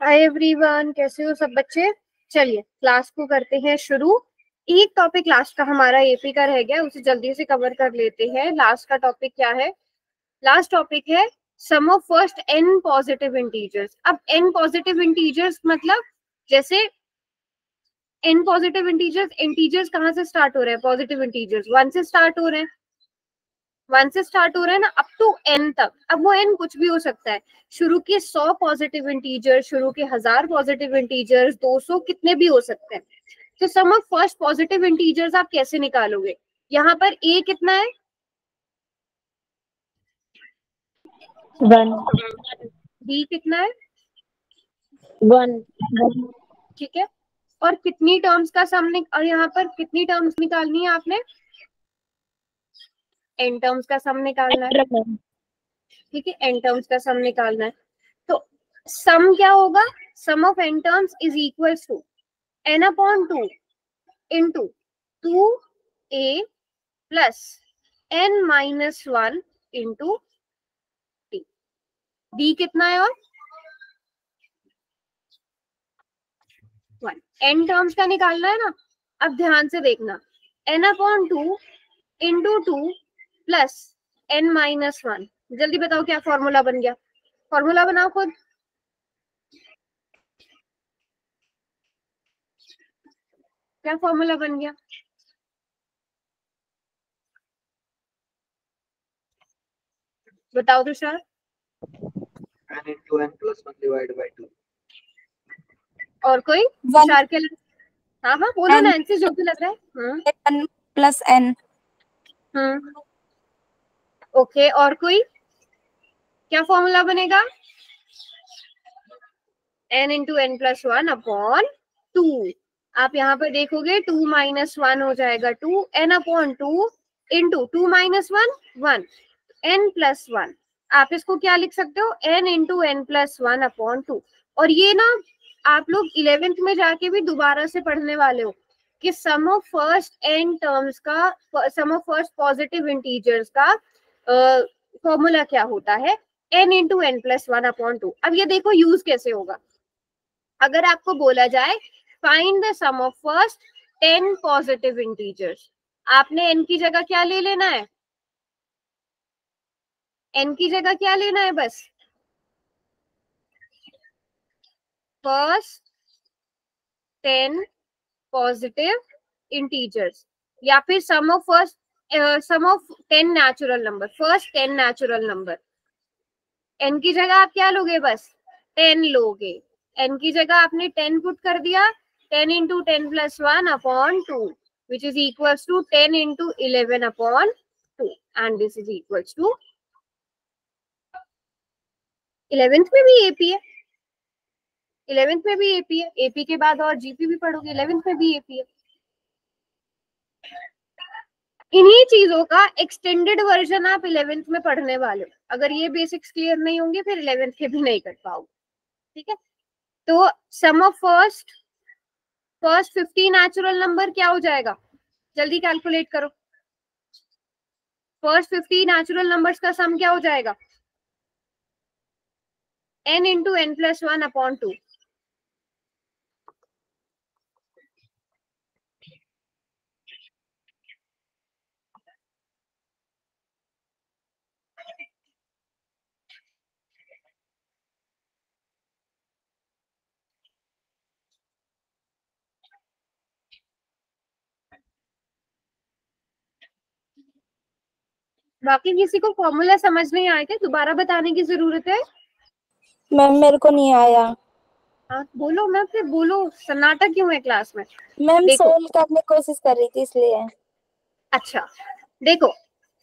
Hi everyone, कैसे हो सब बच्चे। चलिए क्लास को करते हैं शुरू। एक टॉपिक लास्ट का हमारा एपी का रह गया, उसे जल्दी से कवर कर लेते हैं। लास्ट का टॉपिक क्या है? लास्ट टॉपिक है sum of first n positive integers. अब एन पॉजिटिव इंटीजर्स मतलब जैसे एन पॉजिटिव इंटीजर्स, इंटीजर्स कहाँ से स्टार्ट हो रहे हैं? पॉजिटिव इंटीजर्स 1 से स्टार्ट हो रहे हैं, 1 से स्टार्ट हो रहा है ना, अप टू एन तक। अब वो एन कुछ भी हो सकता है, शुरू के 100 पॉजिटिव इंटीजर, शुरू के 1000 पॉजिटिव इंटीजर्स, 200 कितने भी हो सकते हैं। तो सम ऑफ फर्स्ट पॉजिटिव इंटीजर्स आप कैसे निकालोगे? यहाँ पर ए कितना है? 1 बी कितना है? 1 ठीक है। और कितनी टर्म्स का सम और यहाँ पर कितनी टर्म्स निकालनी है आपने? एन टर्म्स का सम निकालना है। ठीक है, एन टर्म्स का सम निकालना है। तो सम क्या होगा? Sum of n terms is equal to n upon 2 into 2a plus n minus 1 into d. D कितना है? और 1 n टर्म्स का निकालना है ना। अब ध्यान से देखना, n upon 2 into 2 plus n minus 1। जल्दी बताओ क्या फॉर्मूला बन गया? फॉर्मूला बनाओ खुद। क्या फॉर्मूला बन गया? बताओ Tushar. n into n plus 1 divided by 2. और कोई तुषार के लिए? हाँ हाँ बोलो n नैन्सी, जो भी लग रहा है। 1 प्लस n। ओके, और कोई? क्या फॉर्मूला बनेगा? n into n plus 1 upon 2। आप यहाँ पर देखोगे 2 माइनस 1 हो जाएगा 2, n upon 2 into 2 minus 1 1, n plus 1। आप इसको क्या लिख सकते हो? n into n plus 1 upon 2। और ये ना आप लोग 11th में जाके भी दोबारा से पढ़ने वाले हो कि sum of first n terms का, sum of first positive integers का फॉर्मूला क्या होता है? n into n plus 1 upon 2। अब ये देखो यूज कैसे होगा। अगर आपको बोला जाए find the sum of first 10 positive integers, आपने n की जगह क्या ले लेना है? n की जगह क्या लेना है? बस फर्स्ट 10 पॉजिटिव इंटीजर्स, या फिर sum of first sum of 10 natural number, first 10 natural number. n की जगह आप क्या लोगे? बस 10 लोगे। n की जगह आपने 10 पुट कर दिया, 10 into 10 plus 1 upon 2 which is equals to 10 into 11 upon 2 and this is equals to 11th में भी एपी है, 11th में भी एपी है, एपी के बाद और जीपी भी पढ़ोगे, 11th में भी एपी है। इन्हीं चीजों का एक्सटेंडेड वर्जन आप 11th में पढ़ने वाले हो। अगर ये बेसिक्स क्लियर नहीं होंगे फिर 11th के भी नहीं कर पाओगे। ठीक है, तो सम ऑफ फर्स्ट 50 नेचुरल नंबर क्या हो जाएगा? जल्दी कैलकुलेट करो। फर्स्ट 50 नेचुरल नंबर्स का सम क्या हो जाएगा? n into n plus 1 upon 2। बाकी किसी को फॉर्मूला समझ नहीं आया क्या? दोबारा बताने की जरूरत है? मैम मेरे को नहीं आया। हाँ बोलो मैम, फिर बोलो, सन्नाटा क्यों है क्लास में? मैम देखो सोल्व करने की कोशिश कर रही थी इसलिए। अच्छा देखो,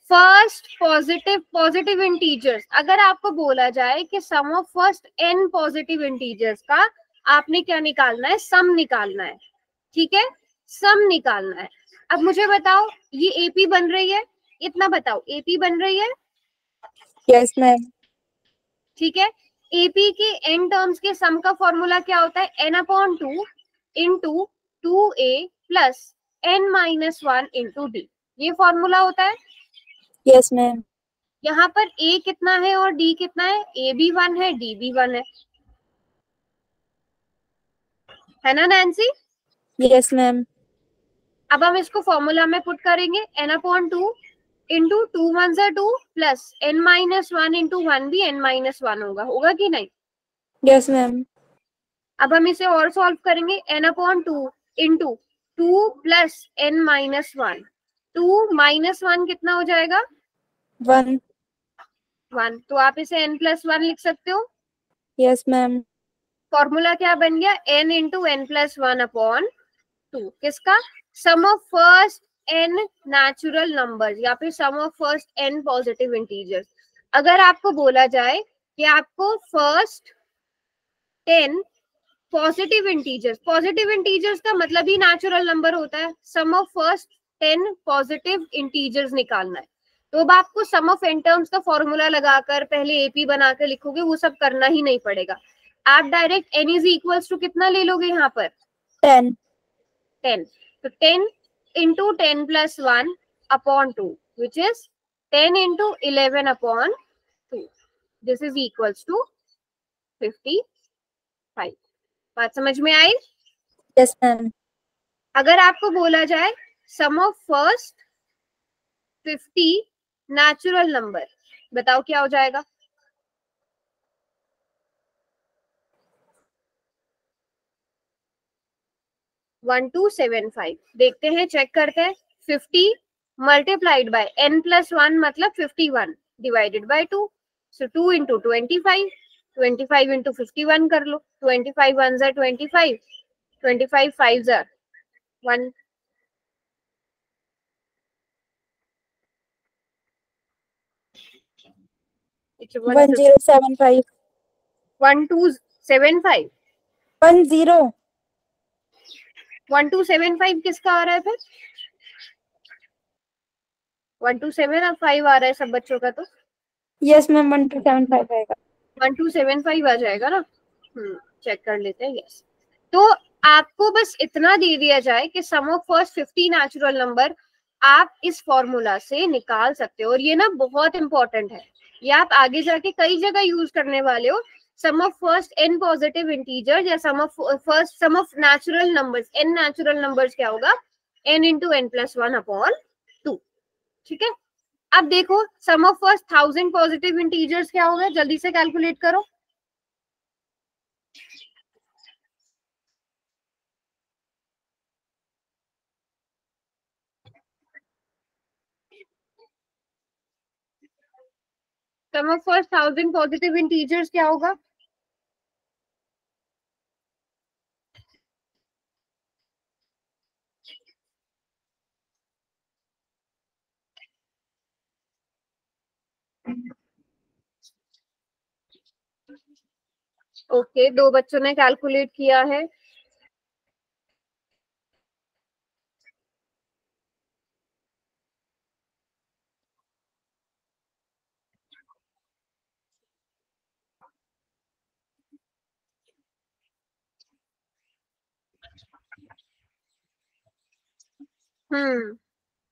फर्स्ट पॉजिटिव इंटीजर्स, अगर आपको बोला जाए कि sum of first n positive integers का आपने क्या निकालना है? सम निकालना है। ठीक है, सम निकालना है। अब मुझे बताओ ये एपी बन रही है, इतना बताओ, एपी बन रही है? Yes ma'am. ठीक है, एपी के n टर्म्स के सम का फॉर्मूला क्या होता है? n upon 2 into 2a plus n minus 1 into D, ये फॉर्मूला होता है। Yes ma'am. यहाँ पर a कितना है और d कितना है? a भी 1 है, d भी 1 है। है ना नैन्सी? Yes ma'am. अब हम इसको फॉर्मूला में पुट करेंगे, n अपॉन 2 इंटू 2 1 ज़ा 2 प्लस n माइनस 1 इंटू 1 भी n माइनस 1 होगा, होगा कि नहीं? Yes ma'am. अब हम इसे और सॉल्व करेंगे, n upon 2 into 2 plus n minus 1, 2 minus 1 कितना हो जाएगा? 1। 1। तो आप इसे n प्लस 1 लिख सकते हो। Yes ma'am. फॉर्मूला क्या बन गया? n into n plus 1 upon 2, किसका? Sum of first n natural numbers या फिर sum of first n positive integers. अगर आपको बोला जाए कि आपको फर्स्ट 10 पॉजिटिव इंटीजर्स का मतलब ही नेचुरल नंबर होता है, sum of first 10 positive integers निकालना है, तो अब आपको सम ऑफ n टर्म्स का फॉर्मूला लगाकर पहले एपी बनाकर लिखोगे, वो सब करना ही नहीं पड़ेगा। आप direct n is equals to कितना ले लोगे यहाँ पर? 10। 10। तो 10 into 10 plus 1 upon 2 which is 10 into 11 upon 2, this is equals to 55। बात समझ में आई? Yes ma'am. अगर आपको बोला जाए सम ऑफ फर्स्ट 50 नेचुरल नंबर, बताओ क्या हो जाएगा? 1275। देखते हैं, चेक करते हैं। 50 मल्टीप्लाइड बाय n प्लस 1 मतलब 51 divided by 2, so 2 into 25, 25 into 51 कर लो, 25 1 ज़ा 25, 25 5 ज़ा 1, 1075। 1275। 10। 1275 किसका आ रहा है फिर? 1275 आ रहा है सब बच्चों का, तो यस मैम 1275 आएगा। 1275 आ जाएगा ना? चेक कर लेते हैं। यस, तो आपको बस इतना दे दिया जाए कि sum of first 50 natural number आप इस फॉर्मूला से निकाल सकते हो, और ये ना बहुत इंपॉर्टेंट है, ये आप आगे जाके कई जगह यूज करने वाले हो। Sum of first n positive integer या sum of natural numbers, n natural numbers क्या होगा? n into n plus 1 upon 2। ठीक है, अब देखो sum of first 1000 positive integers क्या होगा, जल्दी से कैलकुलेट करो। Sum of first 1000 positive integers क्या होगा? ओके, दो बच्चों ने कैलकुलेट किया है।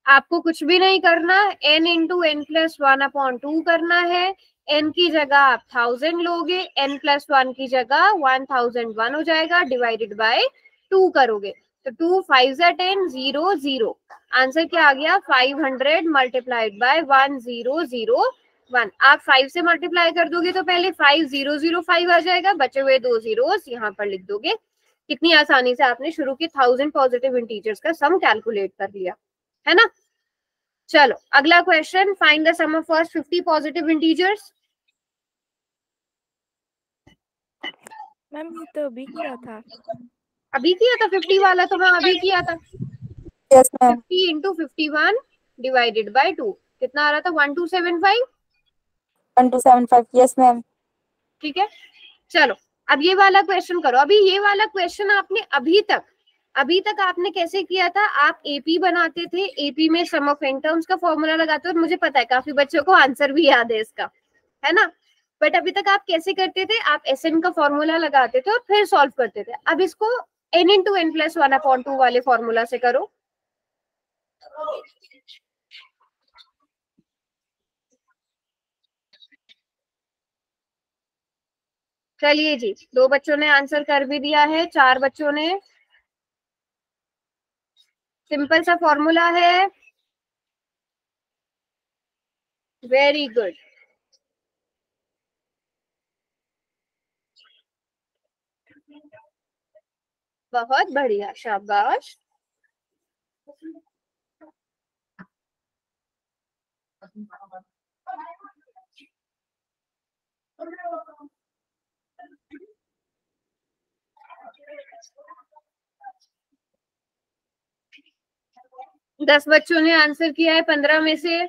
आपको कुछ भी नहीं करना, n into n plus 1 upon 2 करना है। n की जगह आप 1000 लोगे, n प्लस 1 की जगह 1001 हो जाएगा, डिवाइडेड बाय 2 करोगे, तो 2 5 ज़ा 10, 0 0। आंसर क्या आ गया? 500 मल्टीप्लाइड बाय 1001। आप 5 से मल्टीप्लाई कर दोगे तो पहले 5005 आ जाएगा, बचे हुए 2 जीरोस यहाँ पर लिख दोगे। कितनी आसानी से आपने शुरू के 1000 पॉजिटिव इंटीजर्स का सम कैलकुलेट कर लिया, है ना? चलो अगला question, find the sum of first 50 positive integers. Ma'am ये तो अभी किया था। अभी किया था 50 वाला, तो मैं अभी किया था। Yes ma'am. 50 into 51 divided by 2 कितना आ रहा था? 1275। 1275। Yes ma'am. ठीक है, चलो अब ये वाला क्वेश्चन करो। अभी ये वाला क्वेश्चन आपने अभी तक आपने कैसे किया था? आप एपी बनाते थे, एपी में सम ऑफ n टर्म्स का फॉर्मूला लगाते हो, मुझे पता है काफी बच्चों को आंसर भी याद है इसका, है ना? बट अभी तक आप कैसे करते थे? आप एसएन का फॉर्मूला लगाते थे और फिर सॉल्व करते थे। अब इसको n into n plus 1 upon 2 वाले फॉर्मूला से करो। चलिए जी, 2 बच्चों ने आंसर कर भी दिया है, 4 बच्चों ने। सिंपल सा फॉर्मूला है, वेरी गुड, बहुत बढ़िया, शाबाश। दस बच्चों ने आंसर किया है 15 में से।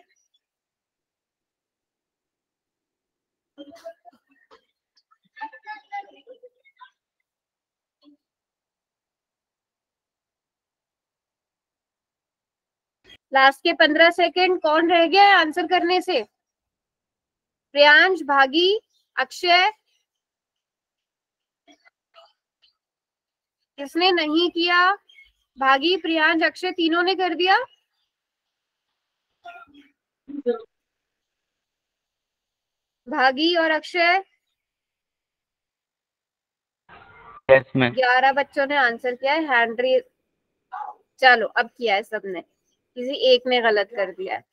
लास्ट के 15 सेकेंड कौन रह गया है आंसर करने से? प्रियांश, भागी, अक्षय। किसने नहीं किया? भागी, प्रियांश, अक्षय तीनों ने कर दिया। भागी और अक्षय, यस मैम। 11 बच्चों ने आंसर किया है। हैंड रेज, चलो अब किया है सबने, किसी एक ने गलत कर दिया है।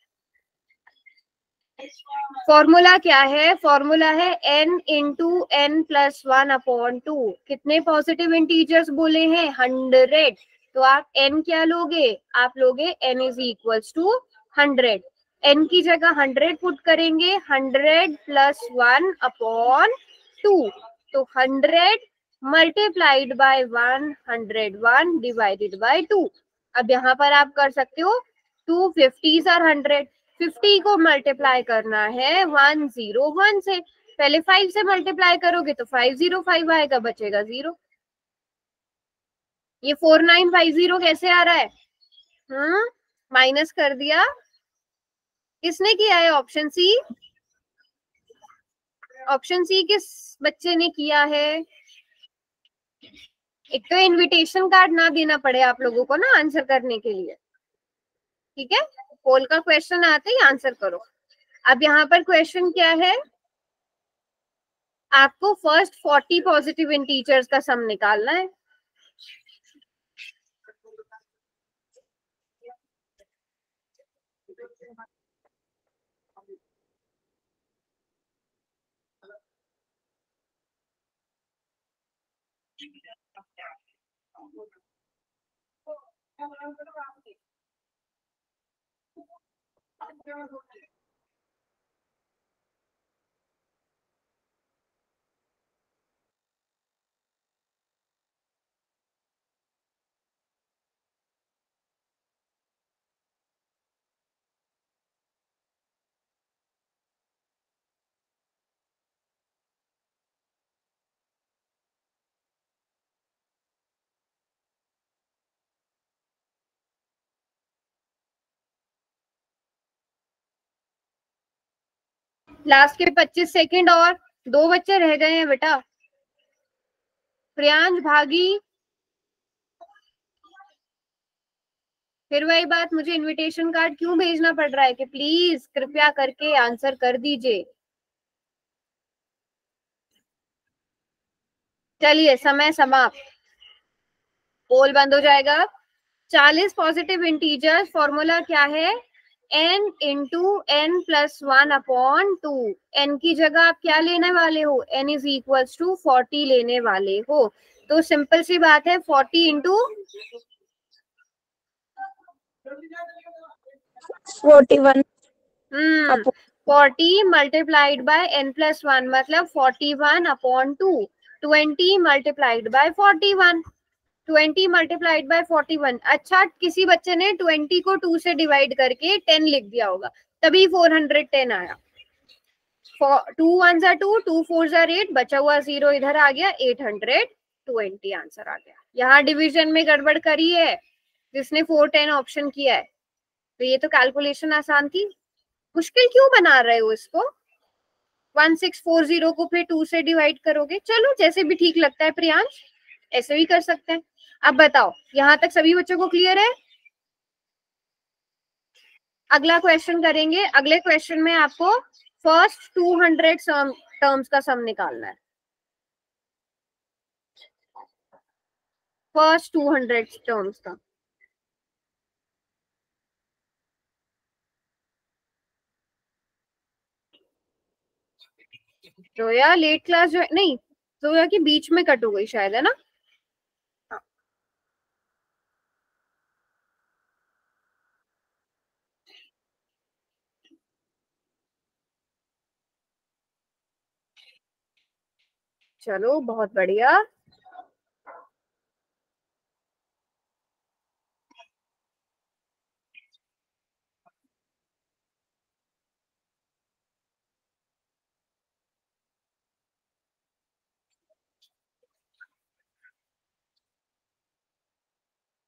फॉर्मूला क्या है? फॉर्मूला है n इंटू एन प्लस 1/2। कितने पॉजिटिव इंटीजर्स बोले हैं? 100। तो आप n क्या लोगे? आप लोगे n is equals to 100। n की जगह 100 पुट करेंगे, 100 प्लस 1/2। तो 100 मल्टीप्लाइड बाय 1, 101 डिवाइडेड बाय 2। अब यहाँ पर आप कर सकते हो 2 50s और 100। 50 को मल्टीप्लाई करना है 101 से, पहले 5 से मल्टीप्लाई करोगे तो 505 आएगा, बचेगा 0। ये 4950 कैसे आ रहा है? माइनस कर दिया। किसने किया है? Option C. ऑप्शन सी किस बच्चे ने किया है? एक तो इनविटेशन कार्ड ना देना पड़े आप लोगों को ना आंसर करने के लिए, ठीक है? पोल का क्वेश्चन आते ही आंसर करो। अब यहाँ पर क्वेश्चन क्या है? आपको फर्स्ट 40 पॉजिटिव इंटीजर्स का सम निकालना है। लास्ट के 25 सेकंड और 2 बच्चे रह गए हैं बेटा। प्रियांश, भागी, फिर वही बात, मुझे इनविटेशन कार्ड क्यों भेजना पड़ रहा है कि प्लीज कृपया करके आंसर कर दीजिए। चलिए समय समाप्त, पोल बंद हो जाएगा। 40 पॉजिटिव इंटीजर्स, फॉर्मूला क्या है? n into n plus 1/2। n की जगह आप क्या लेने वाले हो? n इज इक्वल्स टू 40 लेने वाले हो। तो सिंपल सी बात है, 40 into 41 40 multiplied by n plus 1 मतलब 41/2। 20 मल्टीप्लाइड बाय 41। 20 multiplied by 41। अच्छा, किसी बच्चे ने 20 को 2 से डिवाइड करके 10 लिख दिया होगा, तभी 410 आया। 2 1s are 2, 2 4s are 8, बचा हुआ 0 इधर आ गया, 820 आंसर आ गया। यहाँ डिवीजन में गड़बड़ करी है जिसने 410 ऑप्शन किया है। तो ये तो कैलकुलेशन आसान थी, मुश्किल क्यों बना रहे हो इसको? 1640 को फिर 2 से डिवाइड करोगे, चलो जैसे भी ठीक लगता है प्रियांश, ऐसे भी कर सकते हैं। अब बताओ, यहाँ तक सभी बच्चों को क्लियर है? अगला क्वेश्चन करेंगे। अगले क्वेश्चन में आपको फर्स्ट 200 टर्म्स का सम निकालना है। फर्स्ट 200 टर्म्स का। जोया लेट क्लास जो नहीं, जोया की बीच में कट हो गई शायद, है ना? चलो बहुत बढ़िया।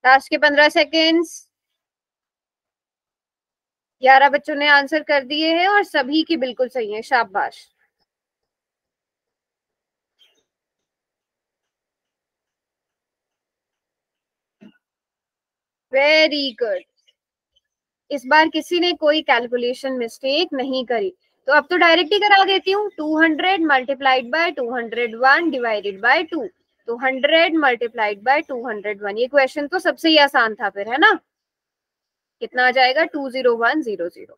लास्ट के 15 सेकेंड्स। 11 बच्चों ने आंसर कर दिए हैं और सभी की बिल्कुल सही है, शाबाश। Very good. इस बार किसी ने कोई कैलकुलेशन मिस्टेक नहीं करी। तो अब तो डायरेक्ट ही करा देती हूँ। 200 मल्टीप्लाइड बाय 201 डिवाइडेड बाय 2। तो 100 मल्टीप्लाइड बाय 201। ये क्वेश्चन तो सबसे ही आसान था फिर, है ना? कितना आ जाएगा? 20100।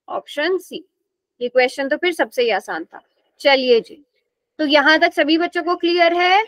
Option C. ये क्वेश्चन तो फिर सबसे ही आसान था। चलिए जी, तो यहां तक सभी बच्चों को क्लियर है?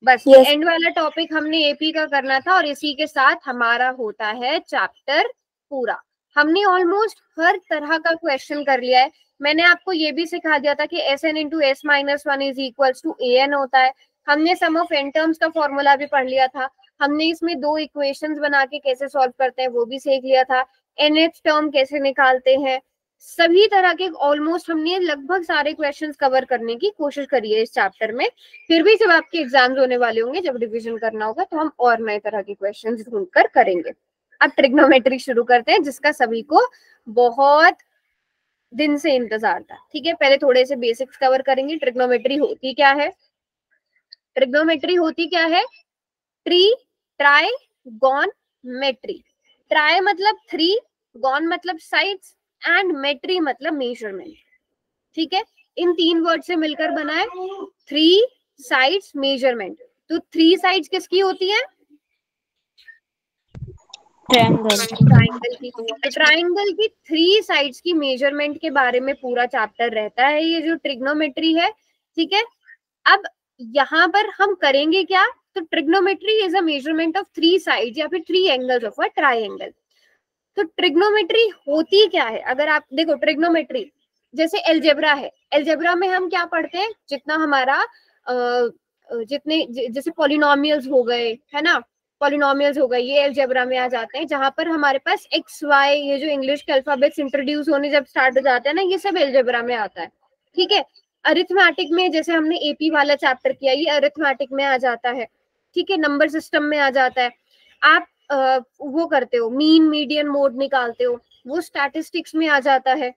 बस ये एंड वाला टॉपिक हमने एपी का करना था और इसी के साथ हमारा होता है चैप्टर पूरा। हमने ऑलमोस्ट हर तरह का क्वेश्चन कर लिया है। मैंने आपको ये भी सिखा दिया था कि S n into S minus one is equal to A n होता है। हमने सम ऑफ एन टर्म्स का फॉर्मूला भी पढ़ लिया था। हमने इसमें दो इक्वेशंस बना के कैसे सॉल्व करते हैं वो भी सीख लिया था। एनएच टर्म कैसे निकालते हैं, सभी तरह के ऑलमोस्ट हमने लगभग सारे क्वेश्चंस कवर करने की कोशिश करी है इस चैप्टर में। फिर भी जब आपके एग्जाम्स होने वाले होंगे, जब रिवीजन करना होगा, तो हम और नए तरह के क्वेश्चंस ढूंढकर करेंगे। अब ट्रिग्नोमेट्री शुरू करते हैं, जिसका सभी को बहुत दिन से इंतजार था। ठीक है, पहले थोड़े से बेसिक्स कवर करेंगे। ट्रिग्नोमेट्री होती क्या है? ट्रिग्नोमेट्री होती क्या है? ट्राइगोनमेट्री। ट्राई मतलब 3, गॉन मतलब साइड्स, एंड मेट्री मतलब मेजरमेंट। ठीक है, इन 3 वर्ड से मिलकर बना है 3 साइड्स मेजरमेंट। तो 3 साइड्स किसकी होती है? ट्राइंगल की। तो ट्राइंगल की 3 साइड्स की मेजरमेंट के बारे में पूरा चैप्टर रहता है ये जो ट्रिग्नोमेट्री है। ठीक है, अब यहाँ पर हम करेंगे क्या? तो trigonometry is a measurement of 3 sides या फिर 3 एंगल्स ऑफ अ ट्राइंगल। तो ट्रिग्नोमेट्री होती क्या है? अगर आप देखो, ट्रिग्नोमेट्री जैसे एलजेब्रा है। एलजेब्रा में हम क्या पढ़ते हैं? जितना हमारा जितने जैसे पॉलिनोमियल्स हो गए, है ना, पॉलिनोमियल्स हो गए, ये एलजेब्रा में आ जाते हैं। जहां पर हमारे पास एक्स वाई, ये जो इंग्लिश के अल्फाबेट्स इंट्रोड्यूस होने जब स्टार्ट हो जाते हैं ना, ये सब एलजेब्रा में आता है। ठीक है, अरिथमेटिक में जैसे हमने एपी वाला चैप्टर किया, ये अरिथमेटिक में आ जाता है। ठीक है, नंबर सिस्टम में आ जाता है। आप वो करते हो, मीन मीडियन मोड निकालते हो, वो स्टैटिस्टिक्स में आ जाता है।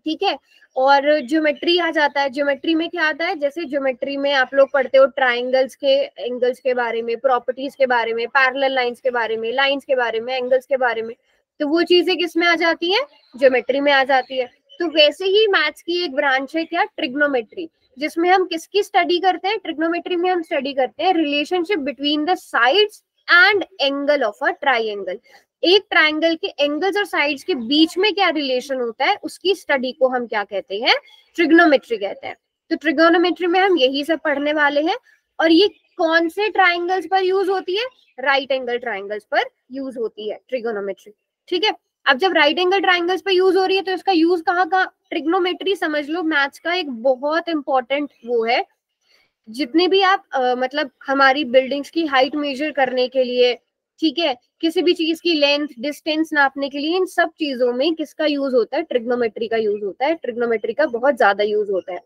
ठीक है, और ज्योमेट्री आ जाता है। ज्योमेट्री में क्या आता है? जैसे ज्योमेट्री में आप लोग पढ़ते हो ट्राइंगल्स के एंगल्स के बारे में, प्रॉपर्टीज के बारे में, पैरेलल लाइंस के बारे में, लाइंस के बारे में, एंगल्स के बारे में। तो वो चीजें किस में आ जाती है? ज्योमेट्री में आ जाती है। तो वैसे ही मैथ्स की एक ब्रांच है क्या? ट्रिग्नोमेट्री, जिसमें हम किसकी स्टडी करते हैं? ट्रिग्नोमेट्री में हम स्टडी करते हैं relationship between the sides and angle of a triangle. एक ट्राइंगल के एंगल्स और साइड्स के बीच में क्या रिलेशन होता है, उसकी स्टडी को हम क्या कहते हैं? ट्रिग्नोमेट्री कहते हैं। तो ट्रिग्नोमेट्री में हम यही सब पढ़ने वाले हैं। और ये कौन से ट्राइंगल्स पर यूज होती है? राइट एंगल ट्राइंगल्स पर यूज होती है ट्रिग्नोमेट्री। ठीक है, अब जब राइट एंगल ट्राइंगल्स पर यूज हो रही है तो इसका यूज कहाँ कहाँ? ट्रिग्नोमेट्री समझ लो मैथ्स का एक बहुत इंपॉर्टेंट वो है। जितने भी आप मतलब हमारी बिल्डिंग्स की हाइट मेजर करने के लिए, ठीक है, किसी भी चीज की लेंथ डिस्टेंस नापने के लिए, इन सब चीजों में किसका यूज होता है? ट्रिग्नोमेट्री का यूज होता है। ट्रिग्नोमेट्री का बहुत ज्यादा यूज होता है।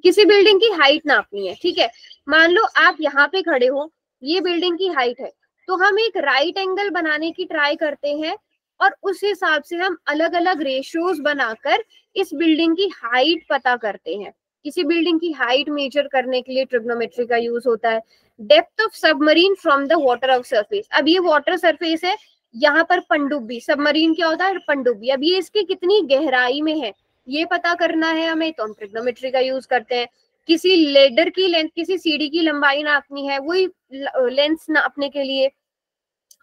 किसी बिल्डिंग की हाइट नापनी है, ठीक है, मान लो आप यहाँ पे खड़े हो, ये बिल्डिंग की हाइट है, तो हम एक राइट एंगल बनाने की ट्राई करते हैं और उस हिसाब से हम अलग अलग रेशियोज बनाकर इस बिल्डिंग की हाइट पता करते हैं। किसी बिल्डिंग की हाइट मेजर करने के लिए ट्रिग्नोमेट्री का यूज होता है। Depth of submarine from the water of surface, अब ये वाटर सरफेस है, यहाँ पर पनडुब्बी, सबमरीन क्या होता है? पनडुब्बी। अब ये इसकी कितनी गहराई में है ये पता करना है हमें, तो हम ट्रिग्नोमेट्री का यूज करते हैं। किसी लेडर की लेंथ, किसी सीढ़ी की लंबाई नापनी है, वही लेंथ नापने के लिए,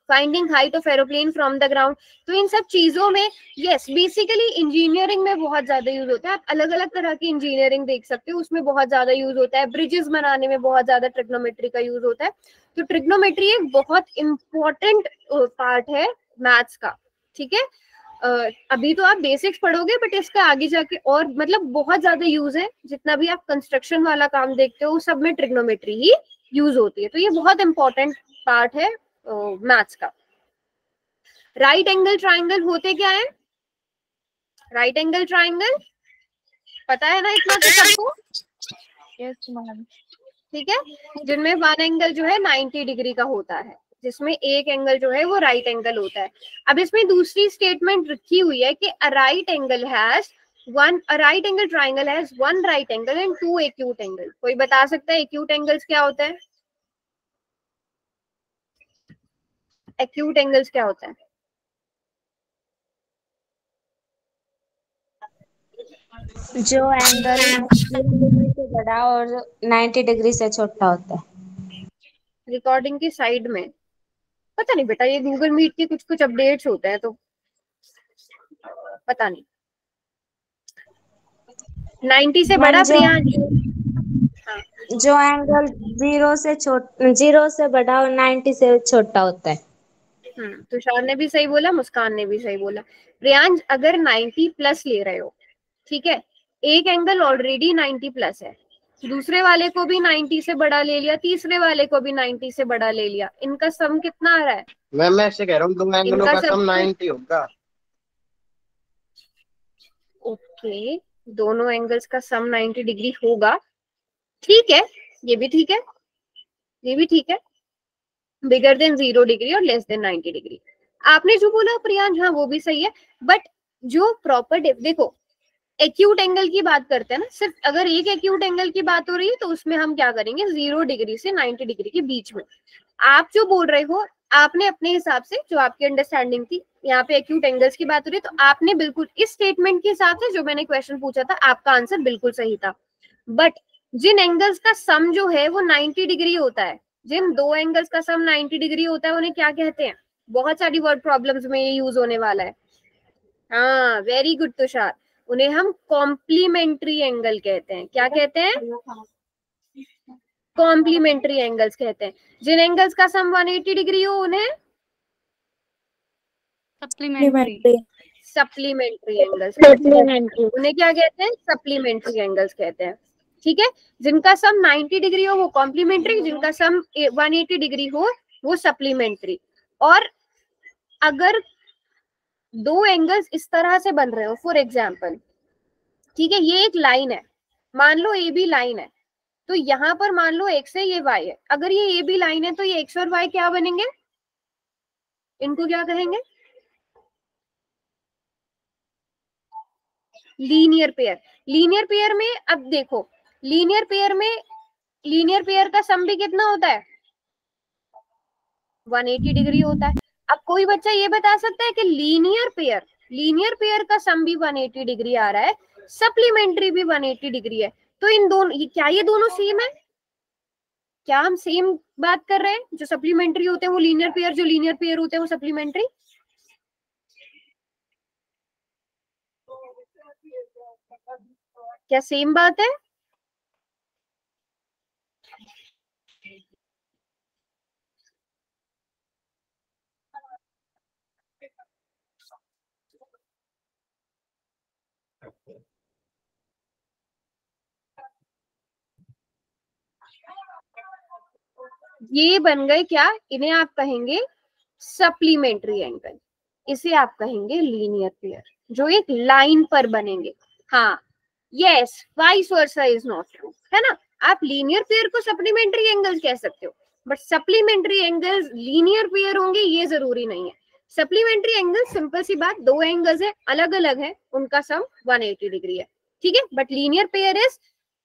finding height of aeroplane from the ground. तो इन सब चीजों में यस बेसिकली इंजीनियरिंग में बहुत ज्यादा यूज होता है। आप अलग अलग तरह की इंजीनियरिंग देख सकते हो, उसमें बहुत ज्यादा यूज होता है। ब्रिजेस बनाने में बहुत ज्यादा ट्रिग्नोमेट्री का यूज होता है। तो ट्रिग्नोमेट्री एक बहुत इंपॉर्टेंट पार्ट है मैथ्स का, ठीक है। अभी तो आप बेसिक्स पढ़ोगे, बट इसका आगे जाके और मतलब बहुत ज्यादा यूज है। जितना भी आप कंस्ट्रक्शन वाला काम देखते हो सब में ट्रिग्नोमेट्री ही यूज होती है। तो ये बहुत इंपॉर्टेंट पार्ट है मैथ्स का। राइट एंगल ट्राइंगल होते क्या है? राइट एंगल ट्राइंगल पता है ना इतना तो सबको? Yes ma'am. ठीक है, जिनमें वन एंगल जो है 90 डिग्री का होता है, जिसमें एक एंगल जो है वो राइट एंगल होता है। अब इसमें दूसरी स्टेटमेंट रखी हुई है कि a right angle triangle has one right angle and two acute angle. कोई बता सकता है एक्यूट एंगल्स क्या होता है? एक्यूट एंगल्स क्या होता है? जो एंगल 90 डिग्री से बड़ा और 90 डिग्री से छोटा होता है। रिकॉर्डिंग की साइड में पता नहीं बेटा, ये गूगल मीट के कुछ कुछ अपडेट्स होते हैं तो पता नहीं। 90 से बड़ा प्रियांश? हाँ। जो एंगल 0 से बड़ा और 90 से छोटा होता है। तुषार ने भी सही बोला, मुस्कान ने भी सही बोला। प्रियांश अगर 90 प्लस ले रहे हो, ठीक है, एक एंगल ऑलरेडी 90 प्लस है, दूसरे वाले को भी 90 से बड़ा ले लिया, तीसरे वाले को भी 90 से बड़ा ले लिया, इनका सम कितना आ रहा है? मैं ऐसे कह रहा हूँ दो एंगलों का सम 90 होगा। ओके, दोनों एंगल्स का सम 90 डिग्री होगा, ठीक है, ये भी ठीक है, ये भी ठीक है। बिगर देन 0 डिग्री और लेस देन 90 डिग्री। आपने जो बोला प्रियांश, हाँ वो भी सही है, बट जो प्रॉपर देखो एक्यूट एंगल की बात करते हैं ना, सिर्फ अगर एक एक्यूट एंगल की बात हो रही है तो उसमें हम क्या करेंगे, 0 डिग्री से 90 डिग्री के बीच में। आप जो बोल रहे हो आपने अपने हिसाब से, जो आपकी अंडरस्टैंडिंग थी, यहाँ पे एक्यूट एंगल्स की बात हो रही है, तो आपने बिल्कुल इस स्टेटमेंट के हिसाब से जो मैंने क्वेश्चन पूछा था आपका आंसर बिल्कुल सही था। बट जिन एंगल्स का सम जो है वो 90 डिग्री होता है, जिन दो एंगल्स का सम 90 डिग्री होता है उन्हें क्या कहते हैं? बहुत सारी वर्ड प्रॉब्लम्स में ये यूज होने वाला है। हाँ वेरी गुड तुषार, उन्हें हम कॉम्प्लीमेंट्री एंगल कहते हैं। क्या कहते हैं? कॉम्प्लीमेंट्री एंगल्स कहते हैं। जिन एंगल्स का सम 180 डिग्री हो उन्हें सप्लीमेंट्री एंगल्स, उन्हें क्या कहते हैं? सप्लीमेंट्री एंगल्स कहते हैं। ठीक है, जिनका सम 90 डिग्री हो वो कॉम्प्लीमेंट्री, जिनका सम 180 डिग्री हो वो सप्लीमेंट्री। और अगर दो एंगल्स इस तरह से बन रहे हो, फॉर एग्जाम्पल, ठीक है, ये एक लाइन है, मान लो ए बी लाइन है, तो यहाँ पर मान लो एक्स है, ये वाई है। अगर ये ए बी लाइन है तो ये एक्स और वाई क्या बनेंगे? इनको क्या कहेंगे? Linear pair. लीनियर पेयर में अब देखो, लीनियर पेयर का सम भी कितना होता है? 180 डिग्री होता है। अब कोई बच्चा ये बता सकता है कि लीनियर पेयर का सम भी 180 डिग्री आ रहा है, सप्लीमेंट्री भी 180 डिग्री है, तो इन दोनों क्या ये दोनों सेम है? क्या हम सेम बात कर रहे हैं? जो सप्लीमेंट्री होते हैं वो लीनियर पेयर, जो लीनियर पेयर होते हैं वो सप्लीमेंट्री। क्या सेम बात है? ये बन गए क्या? इन्हें आप कहेंगे सप्लीमेंट्री एंगल, इसे आप कहेंगे लीनियर पेयर, जो एक लाइन पर बनेंगे। हाँ yes, vice versa is not true, है ना। आप लीनियर पेयर को सप्लीमेंट्री एंगल कह सकते हो, but supplementary angles linear pair होंगे ये जरूरी नहीं है। सप्लीमेंट्री एंगल सिंपल सी बात, दो एंगल्स है, अलग अलग है, उनका सम 180 डिग्री है, ठीक है। But linear pair is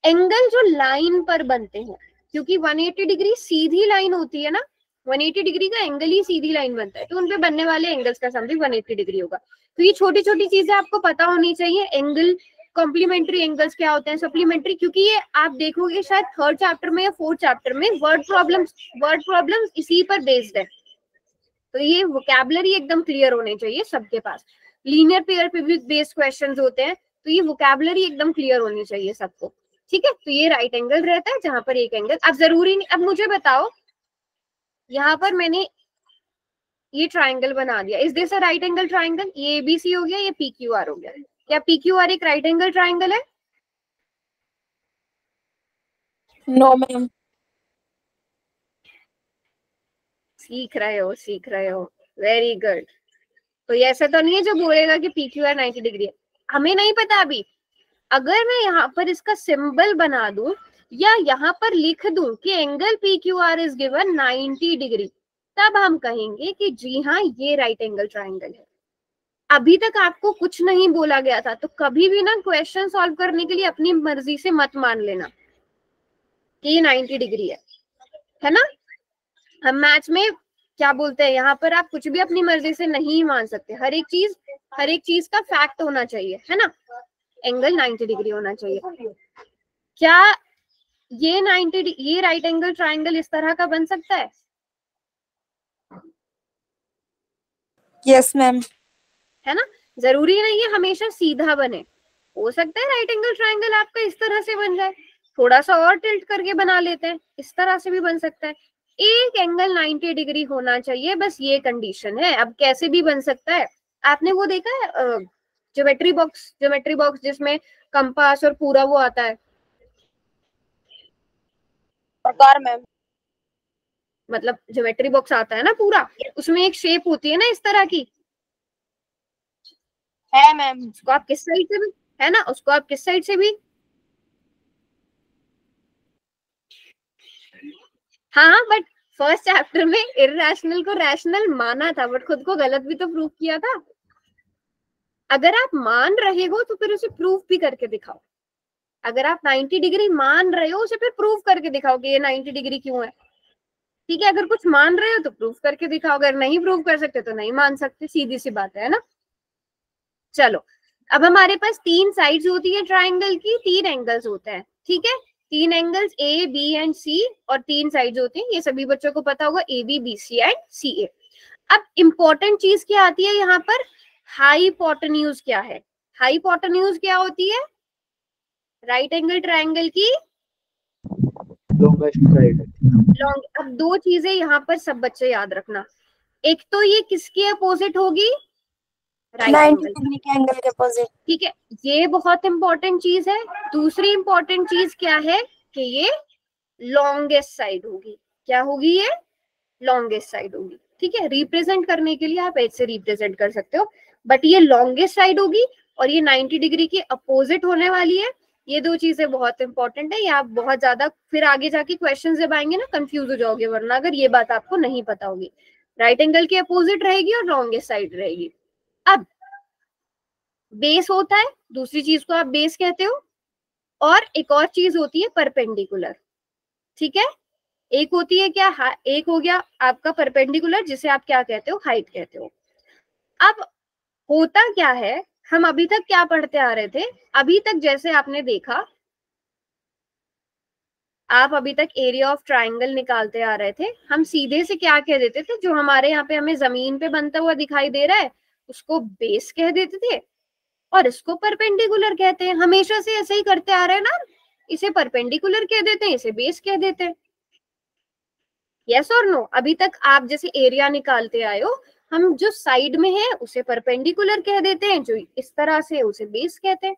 angle जो लाइन पर बनते हैं, क्योंकि 180 डिग्री सीधी लाइन होती है ना, 180 डिग्री का एंगल ही सीधी लाइन बनता है, तो उनपे बनने वाले एंगल्स का सम भी 180 डिग्री होगा। तो ये छोटी छोटी चीजें आपको पता होनी चाहिए। एंगल कॉम्प्लीमेंट्री एंगल्स क्या होते हैं, सप्लीमेंट्री, क्योंकि ये आप देखोगे शायद थर्ड चैप्टर में या फोर्थ चैप्टर में वर्ड प्रॉब्लम्स इसी पर बेस्ड है। तो ये वोकैबुलरी एकदम क्लियर होने चाहिए सबके पास। लीनियर पेयर पे भी बेस्ड क्वेश्चंस होते हैं, तो ये वोकैबुलरी एकदम क्लियर होनी चाहिए सबको, ठीक है। तो ये राइट एंगल रहता है जहां पर एक एंगल, अब जरूरी नहीं, अब मुझे बताओ यहाँ पर मैंने ये ट्राइंगल बना दिया, is this a right angle triangle? ये एबीसी हो गया, ये पीक्यूआर हो गया, क्या पीक्यूआर एक राइट एंगल ट्राइंगल है? No ma'am. सीख रहे हो, वेरी गुड। तो ये ऐसा तो नहीं है जो बोलेगा कि पीक्यूआर 90 डिग्री है, हमें नहीं पता अभी। अगर मैं यहाँ पर इसका सिंबल बना दूं या यहाँ पर लिख दूं कि angle PQR is given 90 degree, तब हम कहेंगे कि जी हाँ ये राइट एंगल ट्राइंगल है। अभी तक आपको कुछ नहीं बोला गया था, तो कभी भी ना क्वेश्चन सॉल्व करने के लिए अपनी मर्जी से मत मान लेना कि ये 90 डिग्री है ना। हम मैथ्स में क्या बोलते हैं, यहाँ पर आप कुछ भी अपनी मर्जी से नहीं मान सकते, हर एक चीज का फैक्ट होना चाहिए, है ना। एंगल 90 डिग्री होना चाहिए। क्या ये राइट एंगल ट्राइंगल इस तरह का बन सकता है? Yes ma'am. है ना, जरूरी नहीं है हमेशा सीधा बने, हो सकता है राइट एंगल ट्राइंगल आपका इस तरह से बन जाए, थोड़ा सा और टिल्ट करके बना लेते हैं, इस तरह से भी बन सकता है। एक एंगल 90 डिग्री होना चाहिए, बस ये कंडीशन है। अब कैसे भी बन सकता है, आपने वो देखा है ज्योमेट्री बॉक्स जिसमें कंपास और पूरा वो आता है, प्रकार मैम। मतलब ज्योमेट्री बॉक्स आता है ना पूरा, उसमें एक शेप होती है ना इस तरह की, है मैम। उसको आप किस साइड से भी, है ना, उसको आप किस साइड से भी, हाँ, बट फर्स्ट चैप्टर में इररेशनल को रैशनल माना था, बट खुद को गलत भी तो प्रूव किया था। अगर आप मान रहे हो तो फिर उसे प्रूव भी करके दिखाओ। अगर आप 90 डिग्री मान रहे हो उसे फिर प्रूव करके दिखाओ कि ये 90 डिग्री क्यों है, ठीक है। अगर कुछ मान रहे हो तो प्रूव करके दिखाओ, अगर नहीं प्रूव कर सकते तो नहीं मान सकते, सीधी सी बात है ना। चलो, अब हमारे पास 3 साइड्स होती है ट्राइंगल की, 3 एंगल्स होते हैं, ठीक है। 3 एंगल्स ए बी एंड सी और 3 साइड्स होती हैं, ये सभी बच्चों को पता होगा, A B B C and C A. अब इंपॉर्टेंट चीज क्या आती है यहाँ पर, हाइपोटेन्यूज क्या है। हाइपोटेन्यूज क्या होती है राइट एंगल ट्राइंगल की? Longest side. लॉन्ग। अब 2 चीजें यहाँ पर सब बच्चे याद रखना, एक तो ये किसके अपोजिट होगी, राइट 90 एंगल, डिग्री के एंगल के अपोजिट। ठीक है, ये बहुत इंपॉर्टेंट चीज है। दूसरी इंपॉर्टेंट चीज क्या है कि ये लॉन्गेस्ट साइड होगी। क्या होगी ये? लॉन्गेस्ट साइड होगी, ठीक है। रिप्रेजेंट करने के लिए आप ऐसे रिप्रेजेंट कर सकते हो, बट ये लॉन्गेस्ट साइड होगी और ये 90 डिग्री के अपोजिट होने वाली है। ये 2 चीजें बहुत इंपॉर्टेंट है, ये आप बहुत ज्यादा फिर आगे जाके क्वेश्चन जब आएंगे ना कंफ्यूज हो जाओगे, वरना अगर ये बात आपको नहीं पता होगी। राइट एंगल के अपोजिट रहेगी और लॉन्गेस्ट साइड रहेगी। अब बेस होता है, दूसरी चीज को आप बेस कहते हो, और एक और चीज होती है परपेंडिकुलर, ठीक है। एक होती है क्या, एक हो गया आपका परपेंडिकुलर, जिसे आप क्या कहते हो, हाइट कहते हो। अब होता क्या है, हम अभी तक क्या पढ़ते आ रहे थे, अभी तक जैसे आपने देखा, आप अभी तक एरिया ऑफ ट्राइंगल निकालते आ रहे थे, हम सीधे से क्या कह देते थे, जो हमारे यहाँ पे हमें जमीन पे बनता हुआ दिखाई दे रहा है उसको बेस कह देते थे और इसको परपेंडिकुलर कहते हैं। हमेशा से ऐसे ही करते आ रहे हैं ना, इसे परपेंडिकुलर कह देते हैं, इसे बेस कह देते हैं। यस और नो? अभी तक आप जैसे एरिया निकालते आए हो, हम जो साइड में है उसे परपेंडिकुलर कह देते हैं, जो इस तरह से उसे बेस कहते हैं,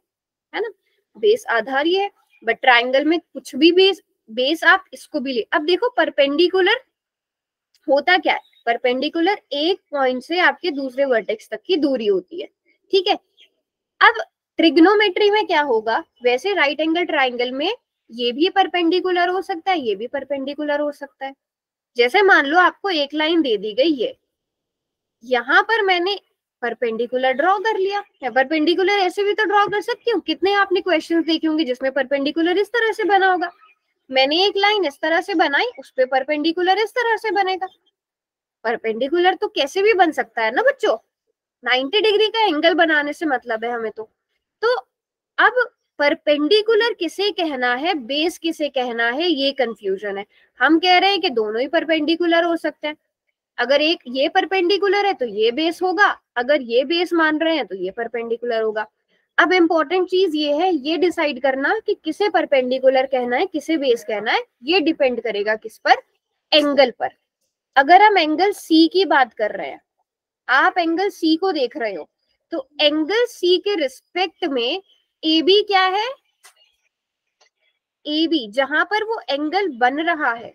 है ना। बेस आधार ही है, बट ट्राइंगल में कुछ भी बेस आप इसको भी ले। अब देखो परपेंडिकुलर होता क्या है, परपेंडिकुलर एक पॉइंट से आपके दूसरे वर्टेक्स तक की दूरी होती है, ठीक है। अब ट्रिग्नोमेट्री में क्या होगा, वैसे राइट एंगल ट्राइंगल में ये भी परपेंडिकुलर हो सकता है, ये भी परपेंडिकुलर हो सकता है। जैसे मान लो आपको एक लाइन दे दी गई है, यहाँ पर मैंने परपेंडिकुलर ड्रॉ कर लिया है। परपेंडिकुलर ऐसे भी तो ड्रॉ कर सकती हूँ, कितने आपने क्वेश्चंस देखे होंगे जिसमें परपेंडिकुलर इस तरह से बना होगा। मैंने एक लाइन इस तरह से बनाई, उस पे परपेंडिकुलर इस तरह से बनेगा। परपेंडिकुलर तो कैसे भी बन सकता है ना बच्चों, 90 डिग्री का एंगल बनाने से मतलब है हमें। तो अब परपेंडिकुलर किसे कहना है, बेस किसे कहना है, ये कंफ्यूजन है। हम कह रहे हैं कि दोनों ही परपेंडिकुलर हो सकते हैं। अगर एक ये परपेंडिकुलर है तो ये बेस होगा, अगर ये बेस मान रहे हैं तो ये परपेंडिकुलर होगा। अब इम्पोर्टेंट चीज ये है, ये डिसाइड करना कि किसे परपेंडिकुलर कहना है, किसे बेस कहना है। ये डिपेंड करेगा किस पर, एंगल पर। अगर हम एंगल सी की बात कर रहे हैं, आप एंगल सी को देख रहे हो, तो एंगल सी के रिस्पेक्ट में ए बी क्या है, ए बी जहां पर वो एंगल बन रहा है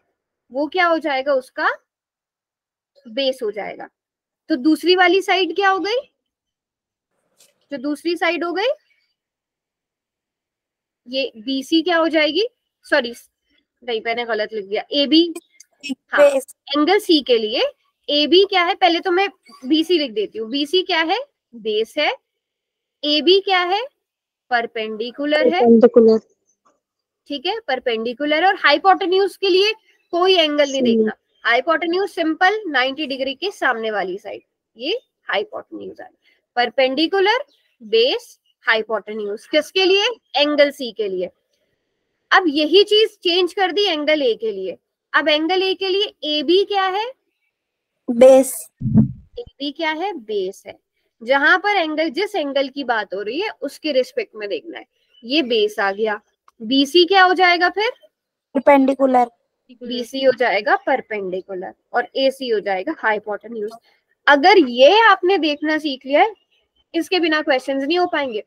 वो क्या हो जाएगा, उसका बेस हो जाएगा। तो दूसरी वाली साइड क्या हो गई, जो दूसरी साइड हो गई ये बीसी क्या हो जाएगी, सॉरी नहीं मैंने गलत लिख दिया, ए बी। हाँ, एंगल सी के लिए ए बी क्या है, पहले तो मैं बीसी लिख देती हूँ। बीसी क्या है, बेस है। ए बी क्या है, परपेंडिकुलर है। ठीक है, परपेंडिकुलर। और हाइपोटेन्यूज के लिए कोई एंगल नहीं देखना, हाइपोटेन्यूज सिंपल 90 डिग्री के सामने वाली साइड, ये हाइपोटेन्यूज है। परपेंडिकुलर, बेस, हाइपोटेन्यूज किसके लिए, एंगल सी के लिए। अब यही चीज चेंज कर दी एंगल ए के लिए। अब एंगल ए के लिए ए बी क्या है, बेस। ए बी क्या है, बेस है। जहां पर एंगल, जिस एंगल की बात हो रही है उसके रिस्पेक्ट में देखना है, ये बेस आ गया। बीसी क्या हो जाएगा फिर, परपेंडिकुलर। बीसी हो जाएगा परपेंडिकुलर और एसी हो जाएगा हाइपोटेन्यूज। अगर ये आपने देखना सीख लिया है, इसके बिना क्वेश्चंस नहीं हो पाएंगे।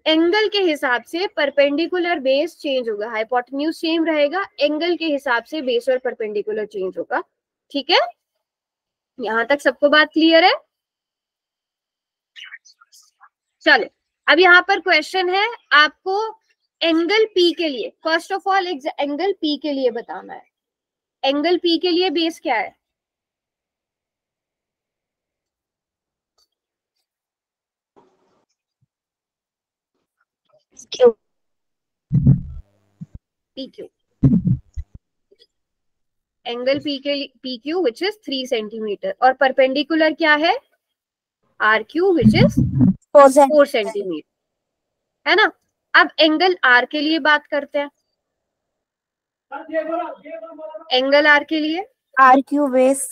एंगल के हिसाब से परपेंडिकुलर बेस चेंज होगा, हाइपोटेन्यूज सेम रहेगा, एंगल के हिसाब से बेस और परपेंडिकुलर चेंज होगा। ठीक है, यहां तक सबको बात क्लियर है। चलो अब यहाँ पर क्वेश्चन है आपको एंगल पी के लिए, first of all angle P के लिए बताना है। एंगल पी के लिए बेस क्या है, पी क्यू। एंगल पी के लिए P Q which is 3 centimetre, और परपेंडिकुलर क्या है, R Q which is 4 centimetre, है ना। अब एंगल आर के लिए बात करते हैं। एंगल आर के लिए आर क्यू बेस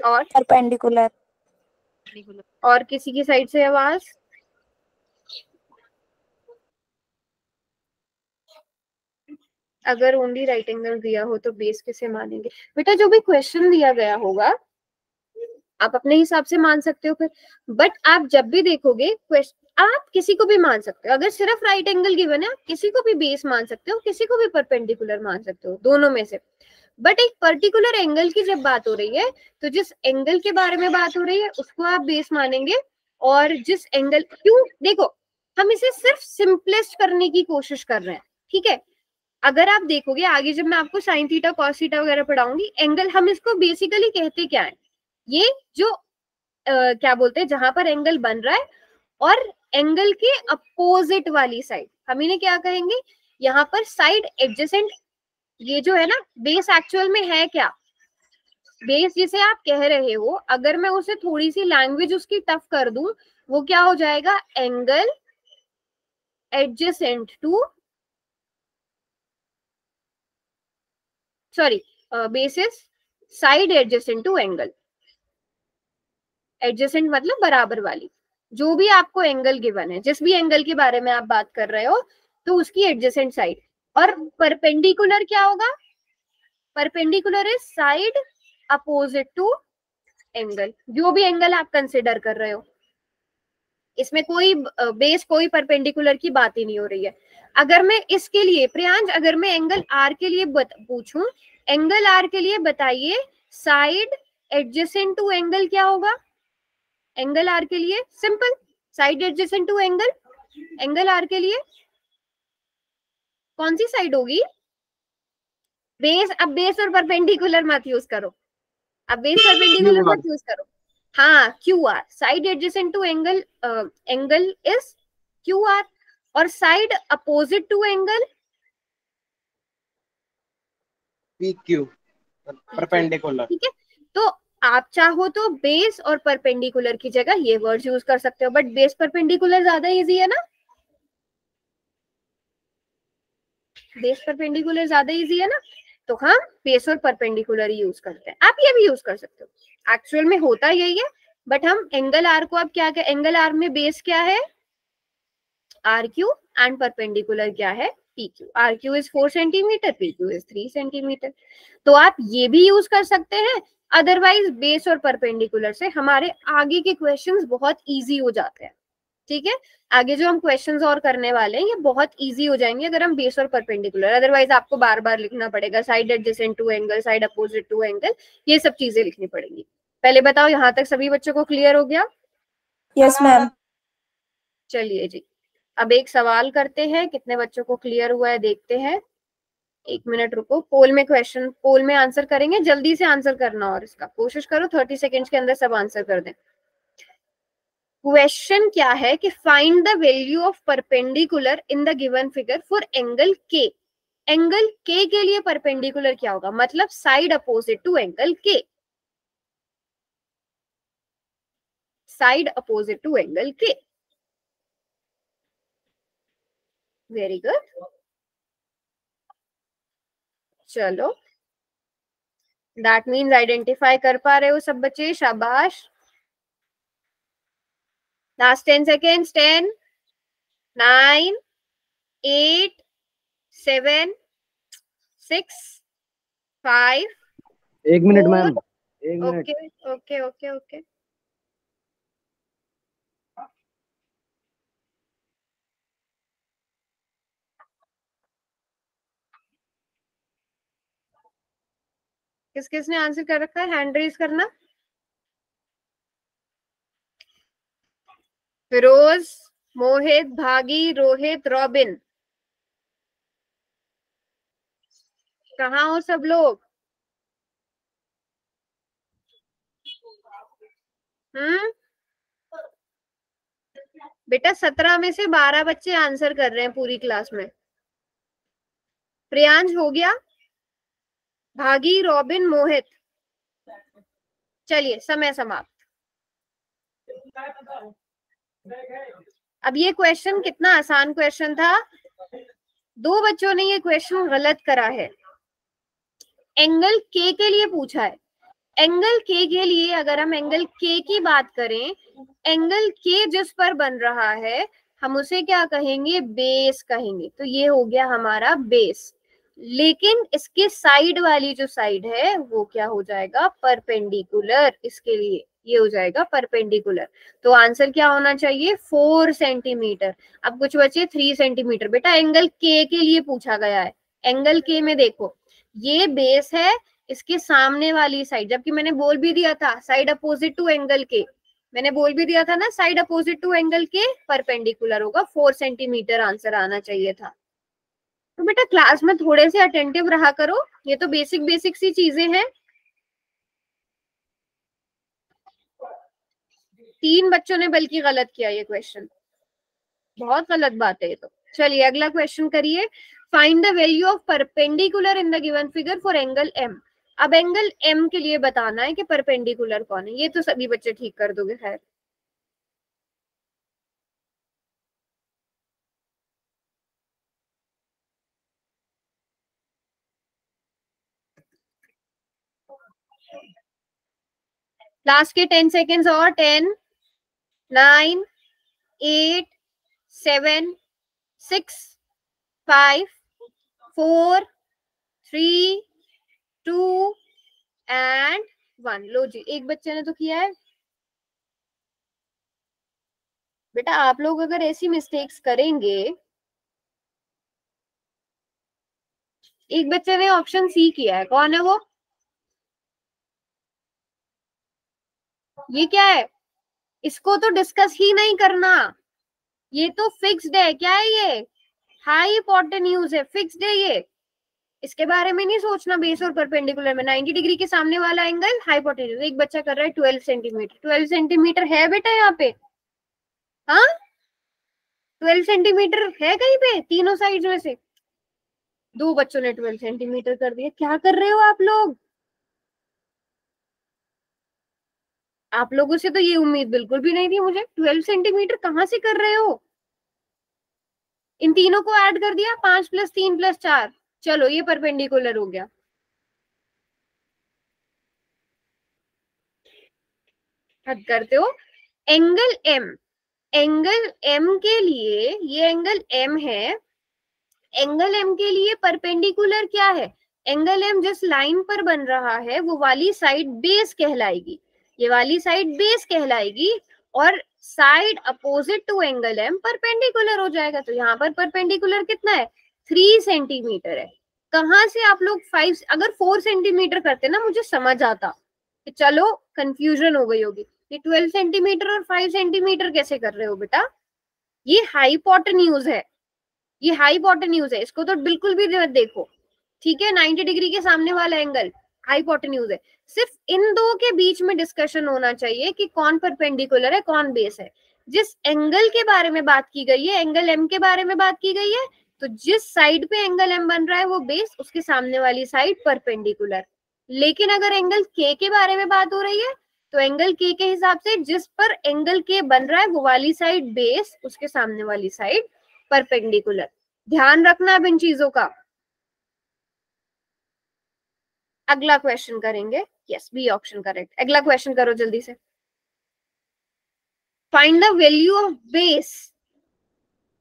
और परपेंडिकुलर। और किसी की साइड से आवाज, अगर ओनली राइट एंगल दिया हो तो बेस किसे मानेंगे। बेटा जो भी क्वेश्चन दिया गया होगा आप अपने हिसाब से मान सकते हो फिर, बट आप जब भी देखोगे आप किसी को भी मान सकते हो। अगर सिर्फ राइट एंगल गिवन है, आप किसी को भी बेस मान सकते हो, किसी को भी परपेंडिकुलर मान सकते हो, दोनों में से। बट एक पर्टिकुलर एंगल की जब बात हो रही है तो जिस एंगल के बारे में बात हो रही है उसको आप बेस मानेंगे। और जिस एंगल, क्यों, देखो हम इसे सिर्फ सिंपलेस्ट करने की कोशिश कर रहे हैं। ठीक है, अगर आप देखोगे आगे जब मैं आपको साइन थीटा कॉस थीटा वगैरह पढ़ाऊंगी, एंगल हम इसको बेसिकली कहते क्या है, ये जो क्या बोलते हैं जहां पर एंगल बन रहा है और एंगल के अपोजिट वाली साइड, हम इन्हें क्या कहेंगे, यहाँ पर साइड एडजेसेंट। ये जो है ना बेस एक्चुअल में है क्या, बेस जिसे आप कह रहे हो, अगर मैं उसे थोड़ी सी लैंग्वेज उसकी टफ कर दूं, वो क्या हो जाएगा, angle adjacent to, sorry basis side adjacent to angle. Adjacent मतलब बराबर वाली, जो भी आपको एंगल गिवन है, जिस भी एंगल के बारे में आप बात कर रहे हो, तो उसकी एडजेसेंट साइड। और परपेंडिकुलर क्या होगा, perpendicular is side opposite to angle, जो भी एंगल आप कंसिडर कर रहे हो, इसमें कोई बेस कोई परपेंडिकुलर की बात ही नहीं हो रही है। अगर मैं इसके लिए प्रियांश, अगर मैं एंगल आर के लिए पूछूं, एंगल आर के लिए बताइए साइड एडजेसेंट टू एंगल क्या होगा, एंगल आर के लिए simple side adjacent to angle. Angle R के लिए कौन सी साइड होगी, बेस। अब बेस और परपेंडिकुलर मत यूज करो, अब बेस परपेंडिकुलर मत यूज करो। हाँ, Q R, side adjacent to angle, angle is Q R. और side opposite to angle P Q, perpendicular. ठीक है, तो आप चाहो तो बेस और परपेंडिकुलर की जगह ये वर्ड यूज कर सकते हो, बट बेस परपेंडिकुलर ज्यादा इजी है ना, बेस परपेंडिकुलर ज्यादा इजी है ना, तो हम बेस और परपेंडिकुलर ही यूज करते हैं। आप ये भी यूज कर सकते हो, एक्चुअल में होता यही है, बट हम एंगल आर को अब क्या, एंगल आर में बेस क्या है आर क्यू एंड परपेंडिकुलर क्या है P Q. R Q is 4 centimetre, P Q is 3 centimetre. तो आप ये भी यूज कर सकते हैं। अदरवाइज बेस और परपेंडिकुलर से हमारे आगे के क्वेश्चंस बहुत इजी हो जाते हैं। ठीक है, आगे जो हम क्वेश्चंस और करने वाले हैं ये बहुत इजी हो जाएंगे अगर हम बेस और परपेंडिकुलर, अदरवाइज आपको बार बार लिखना पड़ेगा side adjacent to angle, side opposite to angle, ये सब चीजें लिखनी पड़ेंगी। पहले बताओ यहाँ तक सभी बच्चों को क्लियर हो गया? Yes ma'am. चलिए जी, अब एक सवाल करते हैं, कितने बच्चों को क्लियर हुआ है देखते हैं। 1 मिनट रुको, पोल में क्वेश्चन, पोल में आंसर करेंगे, जल्दी से आंसर करना और इसका कोशिश करो 30 सेकेंड्स के अंदर सब आंसर कर दें। क्वेश्चन क्या है कि find the value of perpendicular in the given figure for angle K. Angle के लिए परपेंडिकुलर क्या होगा, मतलब साइड अपोजिट टू एंगल के, साइड अपोजिट टू एंगल के। वेरी गुड, चलो दैट मीन्स आइडेंटिफाई कर पा रहे हो सब बच्चे, शाबाश। Last 10 seconds, 10, 9, 8, 7, 6, 5, 1 minute 4। Ma'am, 1 minute. Okay okay okay okay, किस किसने आंसर कर रखा है, हैंड रेज करना। फिरोज, मोहित, भागी, रोहित, रॉबिन, कहाँ हो सब लोग? बेटा 17 में से 12 बच्चे आंसर कर रहे हैं पूरी क्लास में। प्रियांश हो गया, भागी, रॉबिन, मोहित। चलिए समय समाप्त। अब ये क्वेश्चन कितना आसान क्वेश्चन था, 2 बच्चों ने ये क्वेश्चन गलत करा है। एंगल के लिए पूछा है, एंगल के लिए अगर हम एंगल के की बात करें, एंगल के जिस पर बन रहा है हम उसे क्या कहेंगे, बेस कहेंगे। तो ये हो गया हमारा बेस, लेकिन इसके साइड वाली जो साइड है वो क्या हो जाएगा, परपेंडिकुलर। इसके लिए ये हो जाएगा परपेंडिकुलर। तो आंसर क्या होना चाहिए, 4 सेंटीमीटर। अब कुछ बचे 3 सेंटीमीटर। बेटा एंगल के लिए पूछा गया है, एंगल के में देखो ये बेस है, इसके सामने वाली साइड, जबकि मैंने बोल भी दिया था साइड अपोजिट टू एंगल के, मैंने बोल भी दिया था ना साइड अपोजिट टू एंगल के परपेंडिकुलर होगा, 4 सेंटीमीटर आंसर आना चाहिए था। तो बेटा क्लास में थोड़े से अटेंटिव रहा करो, ये तो बेसिक बेसिक सी चीजें हैं। 3 बच्चों ने बल्कि गलत किया ये क्वेश्चन, बहुत गलत बात है ये तो। चलिए अगला क्वेश्चन करिए, find the value of perpendicular in the given figure for angle M. अब एंगल एम के लिए बताना है कि परपेंडिकुलर कौन है, ये तो सभी बच्चे ठीक कर दोगे खैर। लास्ट के 10 सेकेंड्स और, 10, 9, 8, 7, 6, 5, 4, 3, 2 एंड 1। लो जी, एक बच्चे ने तो किया है। बेटा आप लोग अगर ऐसी मिस्टेक्स करेंगे, एक बच्चे ने ऑप्शन सी किया है, कौन है वो, ये क्या है, इसको तो डिस्कस ही नहीं करना, ये तो फिक्स्ड है। क्या है ये, हाई इंपॉर्टेंट न्यूज है, फिक्स्ड है ये, इसके बारे में नहीं सोचना। बेस और परपेंडिकुलर में 90 डिग्री के सामने वाला एंगल हाइपोटेन्यूज। एक बच्चा कर रहा है 12 सेंटीमीटर, 12 सेंटीमीटर है बेटा यहाँ पे, हाँ 12 सेंटीमीटर है कहीं पे तीनों साइड में से? 2 बच्चों ने 12 सेंटीमीटर कर दिया, क्या कर रहे हो आप लोग? आप लोगों से तो ये उम्मीद बिल्कुल भी नहीं थी मुझे। 12 सेंटीमीटर कहाँ से कर रहे हो? इन तीनों को ऐड कर दिया, 5 + 3 + 4, चलो ये परपेंडिकुलर हो गया। हद करते हो। एंगल एम, एंगल एम के लिए, ये एंगल एम है, एंगल एम के लिए परपेंडिकुलर क्या है? एंगल एम जिस लाइन पर बन रहा है वो वाली साइड बेस कहलाएगी, ये वाली साइड बेस कहलाएगी, और side opposite to angle M perpendicular हो जाएगा। तो यहाँ पर परपेंडिकुलर कितना है? 3 सेंटीमीटर है। कहाँ से आप लोग 5, अगर 4 सेंटीमीटर करते ना मुझे समझ आता कि चलो कंफ्यूजन हो गई होगी। ये 12 सेंटीमीटर और 5 सेंटीमीटर कैसे कर रहे हो बेटा? ये हाइपोटेन्यूज है, ये हाइपोटेन्यूज है, इसको तो बिल्कुल भी मत देखो, ठीक है? 90 डिग्री के सामने वाला एंगल हाइपोटेन्यूज है। सिर्फ इन दो के बीच में डिस्कशन होना चाहिए कि कौन परपेंडिकुलर है कौन बेस है। जिस एंगल के बारे में बात की गई है, एंगल एम के बारे में बात की गई है, तो जिस साइड पे एंगल एम बन रहा है वो बेस, उसके सामने वाली साइड परपेंडिकुलर। लेकिन अगर एंगल के बारे में बात हो रही है तो एंगल के हिसाब से जिस पर एंगल के बन रहा है वो वाली साइड बेस, उसके सामने वाली साइड परपेंडिकुलर। ध्यान रखना अब इन चीजों का। अगला क्वेश्चन करेंगे। Yes, B option correct. अगला क्वेश्चन करो जल्दी से। Find the value of base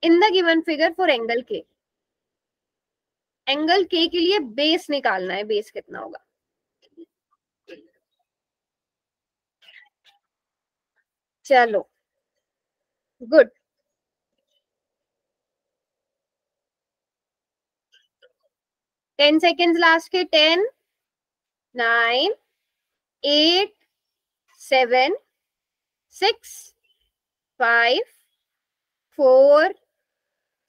in the given figure for angle K. Angle के लिए बेस निकालना है, बेस कितना होगा? चलो गुड। 10 सेकेंड्स लास्ट के। 10, 9, 8, 7, 6, 5, 4,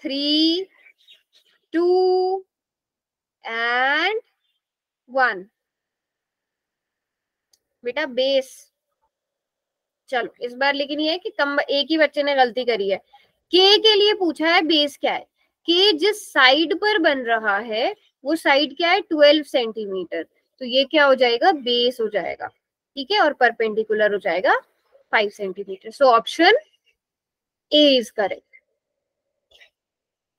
3, 2 एंड 1। बेटा बेस, चलो इस बार लेकिन ये है कि कम, एक ही बच्चे ने गलती करी है। के लिए पूछा है बेस क्या है। के जिस साइड पर बन रहा है वो साइड क्या है? 12 सेंटीमीटर। तो ये क्या हो जाएगा? बेस हो जाएगा, ठीक है? और परपेंडिकुलर हो जाएगा 5 centimetre. So option A is correct.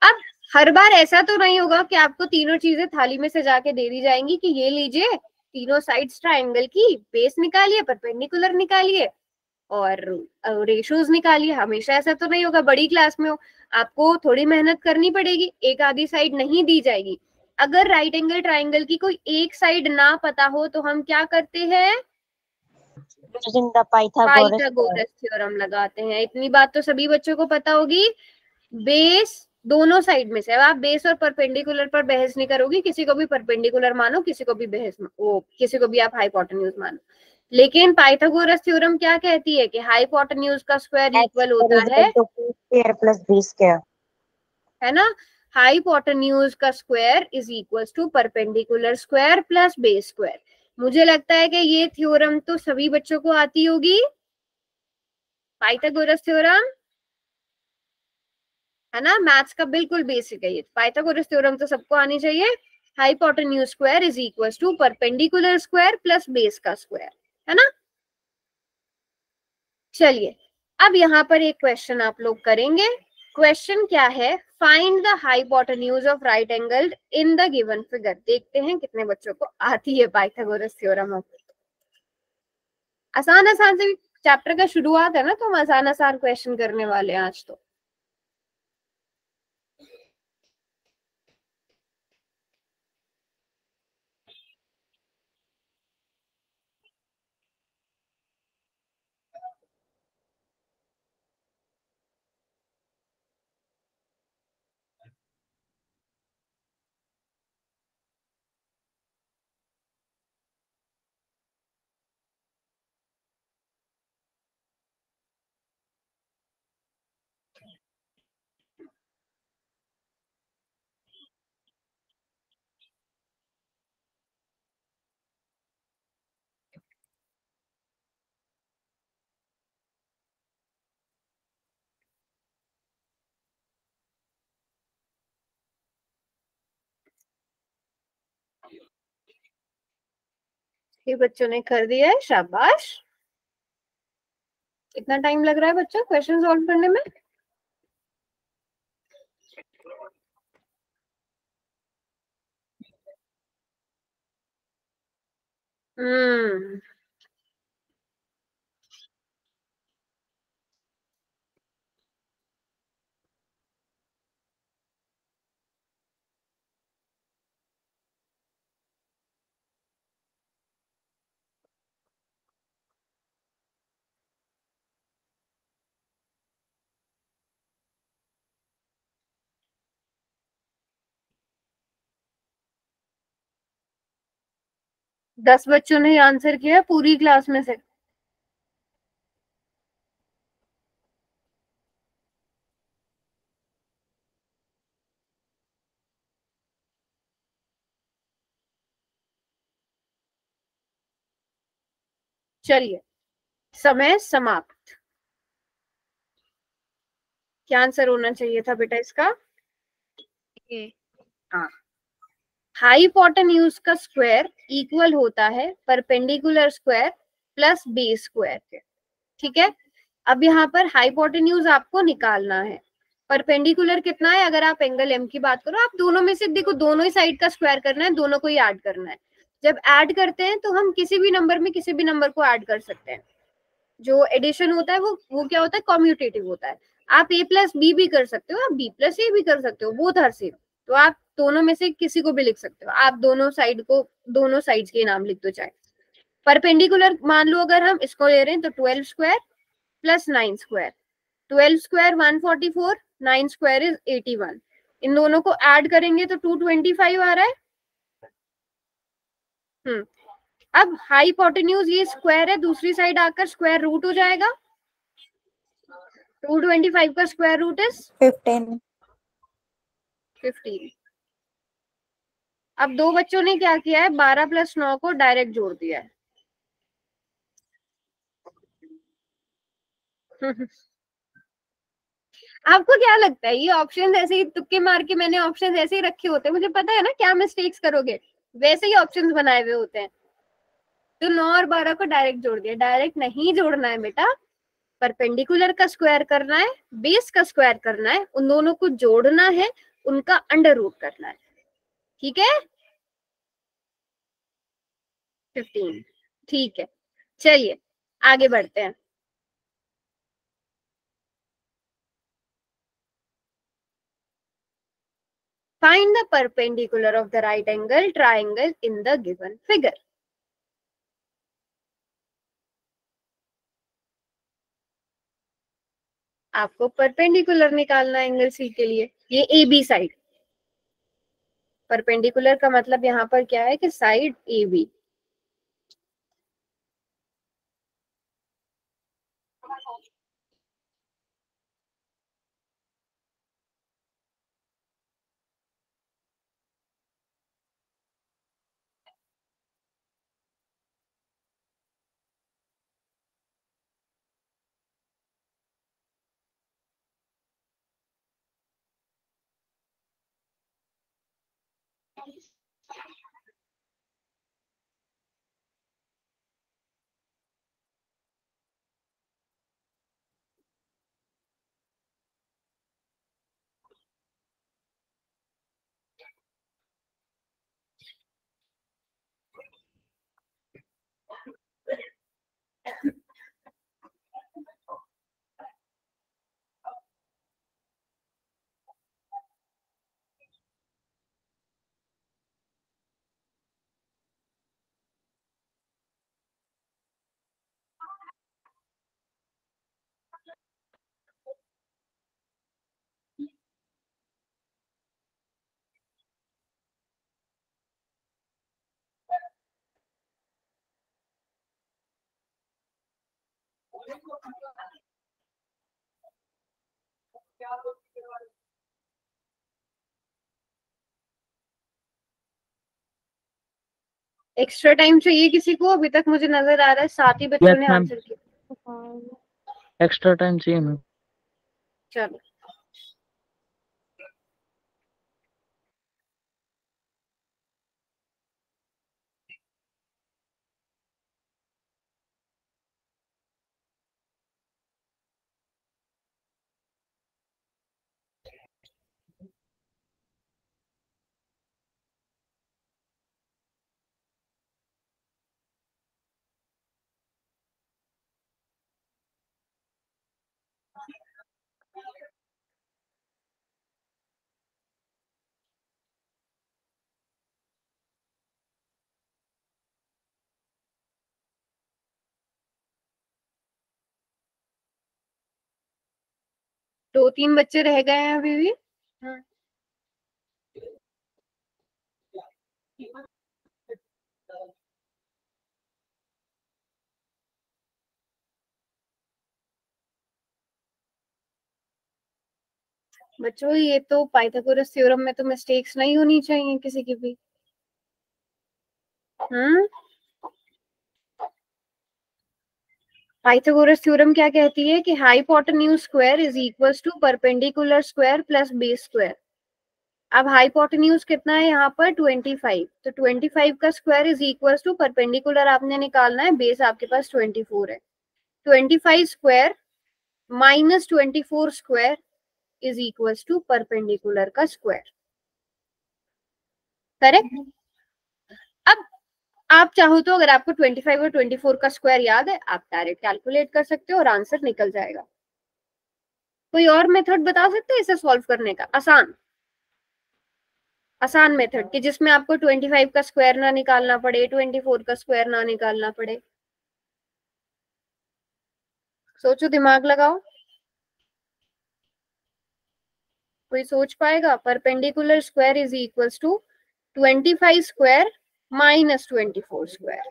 अब हर बार ऐसा तो नहीं होगा कि आपको तीनों चीजें थाली में से जाके दे दी जाएंगी कि ये लीजिए तीनों साइड्स ट्रायंगल की बेस निकालिए, परपेंडिकुलर निकालिए और रेशोज निकालिए। हमेशा ऐसा तो नहीं होगा। बड़ी क्लास में हो, आपको थोड़ी मेहनत करनी पड़ेगी, एक आधी साइड नहीं दी जाएगी। अगर राइट एंगल ट्राइंगल की कोई एक साइड ना पता हो तो हम क्या करते हैं? Using the Pythagoras Pythagoras theorem लगाते हैं। इतनी बात तो सभी बच्चों को पता होगी। बेस दोनों साइड में से, अब आप बेस और परपेंडिकुलर पर बहस नहीं करोगी, किसी को भी परपेंडिकुलर मानो, किसी को भी बहस वो किसी को भी आप हाइपोटेन्यूज मानो। लेकिन पाइथागोरस थ्योरम क्या कहती है कि हाइपोटेन्यूज का स्क्वायर इक्वल होता है, स्क्वायर प्लस बी स्क्वायर, है ना? हाइपोटेन्यूज का square is equal to perpendicular square plus base square. मुझे लगता है कि ये थ्योरम तो सभी बच्चों को आती होगी, पाइथागोरस थ्योरम, है ना? मैथ्स का बिल्कुल बेसिक है ये। पाइथागोरस थ्योरम तो सबको आनी चाहिए। Hypotenuse square is equal to perpendicular square plus base का स्क्वायर, है ना? चलिए अब यहाँ पर एक क्वेश्चन आप लोग करेंगे। क्वेश्चन क्या है? Find the hypotenuse of right angle in the given figure. देखते हैं कितने बच्चों को आती है पाइथागोरस थ्योरम। आसान आसान से, चैप्टर का शुरुआत है ना, तो हम आसान आसान क्वेश्चन करने वाले हैं आज तो। ये बच्चों ने कर दिया है, शाबाश। कितना टाइम लग रहा है बच्चों क्वेश्चन सॉल्व करने में? हम्म 10 बच्चों ने आंसर किया पूरी क्लास में से। चलिए समय समाप्त। क्या आंसर होना चाहिए था बेटा इसका? हाँ, हाइपोटेन्यूज का स्क्वायर इक्वल होता है perpendicular square plus base square के। ठीक है, अब यहाँ पर हाइपोटेन्यूज आपको निकालना है। परपेंडिकुलर कितना है? अगर आप एंगल एम की बात करो, आप दोनों में से देखो, दोनों ही साइड का स्क्वायर करना है, दोनों को ही ऐड करना है। जब ऐड करते हैं तो हम किसी भी नंबर में किसी भी नंबर को ऐड कर सकते हैं। जो एडिशन होता है वो क्या होता है? कॉम्यूटेटिव होता है। आप a प्लस बी भी कर सकते हो, आप b प्लस ए भी कर सकते हो, बोथ आर सेम। तो आप दोनों में से किसी को भी लिख सकते हो। आप दोनों साइड को, दोनों साइड्स के नाम लिख दो चाहे। परपेंडिकुलर मान लो अगर हम इसको ले रहे हैं तो 12 square plus 9 square. 12 square 144, 9 square is 81। इन दोनों को ऐड करेंगे तो 225 आ रहा है। अब हाइपोटेन्यूज ये स्क्वायर है, दूसरी साइड आकर स्क्वायर रूट हो जाएगा। 225 का स्क्वायर रूट इज 15। अब दो बच्चों ने क्या किया है? 12 प्लस 9 को डायरेक्ट जोड़ दिया है। आपको क्या लगता है ये ऑप्शन ऐसे ही तुक्के मार के मैंने ऑप्शन ऐसे ही रखे होते हैं? मुझे पता है ना क्या मिस्टेक्स करोगे, वैसे ही ऑप्शंस बनाए हुए होते हैं। तो 9 और 12 को डायरेक्ट जोड़ दिया। डायरेक्ट नहीं जोड़ना है बेटा, परपेंडिकुलर का स्क्वायर करना है, बेस का स्क्वायर करना है, उन दोनों को जोड़ना है, उनका अंडर रूट करना है। ठीक है, 15। ठीक है, चलिए आगे बढ़ते हैं। Find the perpendicular of the right angle triangle in the given figure. आपको परपेंडिकुलर निकालना है एंगल सी के लिए। ये ए बी साइड, परपेंडिकुलर का मतलब यहाँ पर क्या है कि side A B. Extra time चाहिए किसी को? अभी तक मुझे नजर आ रहा है 7 ही बच्चों ने आंसर किया। एक्स्ट्रा टाइम चाहिए मैम। चलो 2-3 बच्चे रह गए हैं अभी भी। हाँ। बच्चों ये तो पाइथागोरस थ्योरम में तो मिस्टेक्स नहीं होनी चाहिए किसी की भी। पाइथागोरस थ्योरम क्या कहती है कि hypotenuse square is equals to perpendicular square plus base square. अब हाइपोटेन्यूज कितना है यहाँ पर 25, तो 25 का square is equals to perpendicular आपने निकालना है, बेस आपके पास 24 है। 25 square minus 24 square is equals to perpendicular का स्क्वायर। करेक्ट। अब आप चाहो तो अगर आपको 25 और 24 का स्क्वायर याद है आप डायरेक्ट कैलकुलेट कर सकते हो और आंसर निकल जाएगा। कोई और मेथड बता सकते हैं इसे सॉल्व करने का? आसान मेथड कि जिसमें आपको 25 का स्क्वायर ना निकालना पड़े, 24 का स्क्वायर ना निकालना पड़े। सोचो, दिमाग लगाओ। कोई सोच पाएगा? Perpendicular square is equals to 25 square minus 24 square.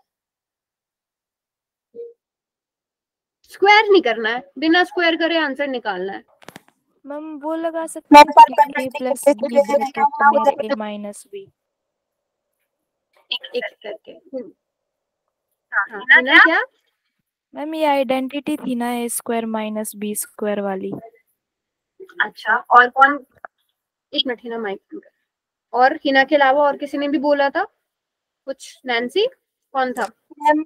Square नहीं करना है, बिना स्क्वायर करे आंसर निकालना है। मैम वो लगा सकते हैं a प्लस बी ब्रैकेट में a माइनस बी। एक करके। हाँ, हिना क्या? मैम ये आइडेंटिटी थी ना a square minus B square वाली। अच्छा, और कौन? एक मिनट हिना, माइक। और हिना के अलावा और किसी ने भी बोला था कुछ? नैन्सी कौन था? मैम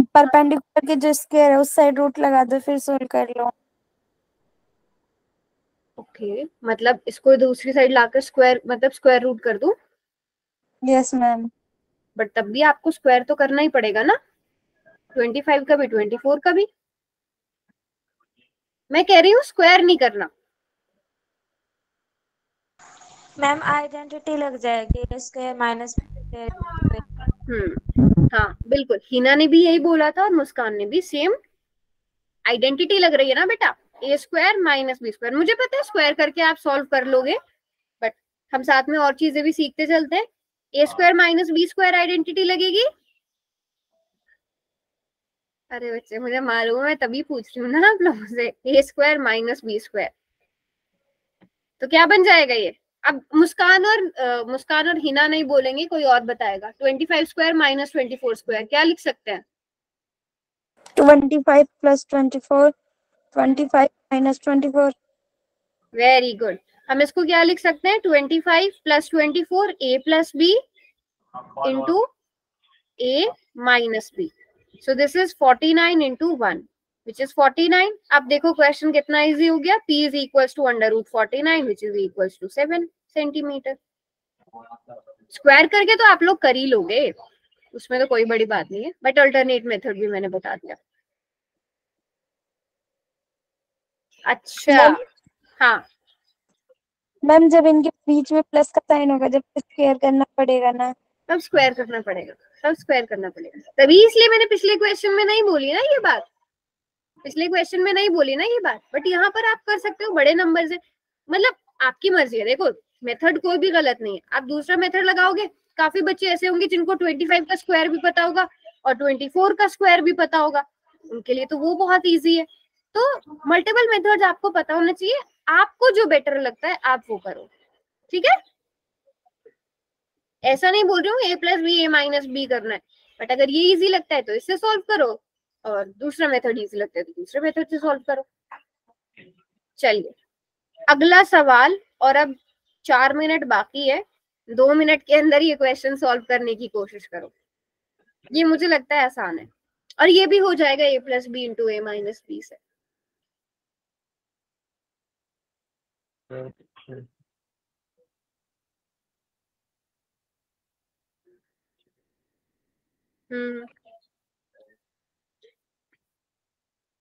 परपेंडिकुलर के जो स्क्वायर है उस साइड रूट लगा दो फिर सोल्व कर लो। ओके, मतलब इसको दूसरी साइड लाकर स्क्वायर, मतलब स्क्वायर रूट कर दूं? Yes ma'am. बट तब भी आपको स्क्वायर तो करना ही पड़ेगा ना, 25 का भी 24 का भी। मैं कह रही हूँ स्क्वायर नहीं करना। मैम आइडेंटिटी लग जाएगी, स्क्वायर माइनस हाँ बिल्कुल, हिना ने भी यही बोला था और मुस्कान ने भी सेम आइडेंटिटी लग रही है ना बेटा, ए स्क्वायर माइनस बी स्क्वायर। मुझे पता है स्क्वायर करके आप सॉल्व कर लोगे, बट हम साथ में और चीजें भी सीखते चलते हैं। A square minus B square identity लगेगी। अरे बच्चे मुझे मालूम है, तभी पूछ रही हूँ ना आप लोगों से। ए स्क्वायर माइनस बी स्क्वायर तो क्या बन जाएगा ये? अब मुस्कान और हिना नहीं बोलेंगे, कोई और बताएगा। 25 स्क्वायर माइनस 24 स्क्वायर क्या लिख सकते हैं? 25 प्लस 24, 25 माइनस 24। Very good. हम इसको क्या लिख सकते हैं? 25 plus 24 A plus B into A minus B. So this is 49 into 1 which is 49। अब देखो क्वेश्चन कितना इजी हो गया। p is equals to under root 49 which is equals to 7 centimetre. Square करके तो आप लोग कर ही लोगे, उसमें तो कोई बड़ी बात नहीं है, बट अल्टरनेट मेथड भी मैंने बता दिया। अच्छा हाँ मैम जब इनके बीच में प्लस का साइन होगा जब स्क्वायर करना पड़ेगा ना। तब स्क्वायर करना पड़ेगा, तब स्क्वायर करना पड़ेगा। तभी इसलिए मैंने पिछले क्वेश्चन में नहीं बोली ना ये बात, बट यहाँ पर आप कर सकते हो बड़े नंबर से। मतलब आपकी मर्जी है। देखो मेथड कोई भी गलत नहीं है, आप दूसरा मेथड लगाओगे। काफी बच्चे ऐसे होंगे जिनको 25 का स्क्वायर भी पता होगा और 24 का स्क्वायर भी पता होगा, उनके लिए तो वो बहुत ईजी है। तो मल्टीपल मेथड्स आपको पता होना चाहिए, आपको जो बेटर लगता है आप वो करो, ठीक है। ऐसा नहीं बोल रही हूँ ए प्लस बी ए माइनस बी करना है, बट अगर ये इजी लगता है तो इससे सॉल्व करो और दूसरा मेथड इजी लगता है तो दूसरे मेथड से सॉल्व करो। चलिए अगला सवाल, और अब 4 मिनट बाकी है, 2 मिनट के अंदर ये क्वेश्चन सॉल्व करने की कोशिश करो। ये मुझे लगता है आसान है और ये भी हो जाएगा ए plus B into A minus B से।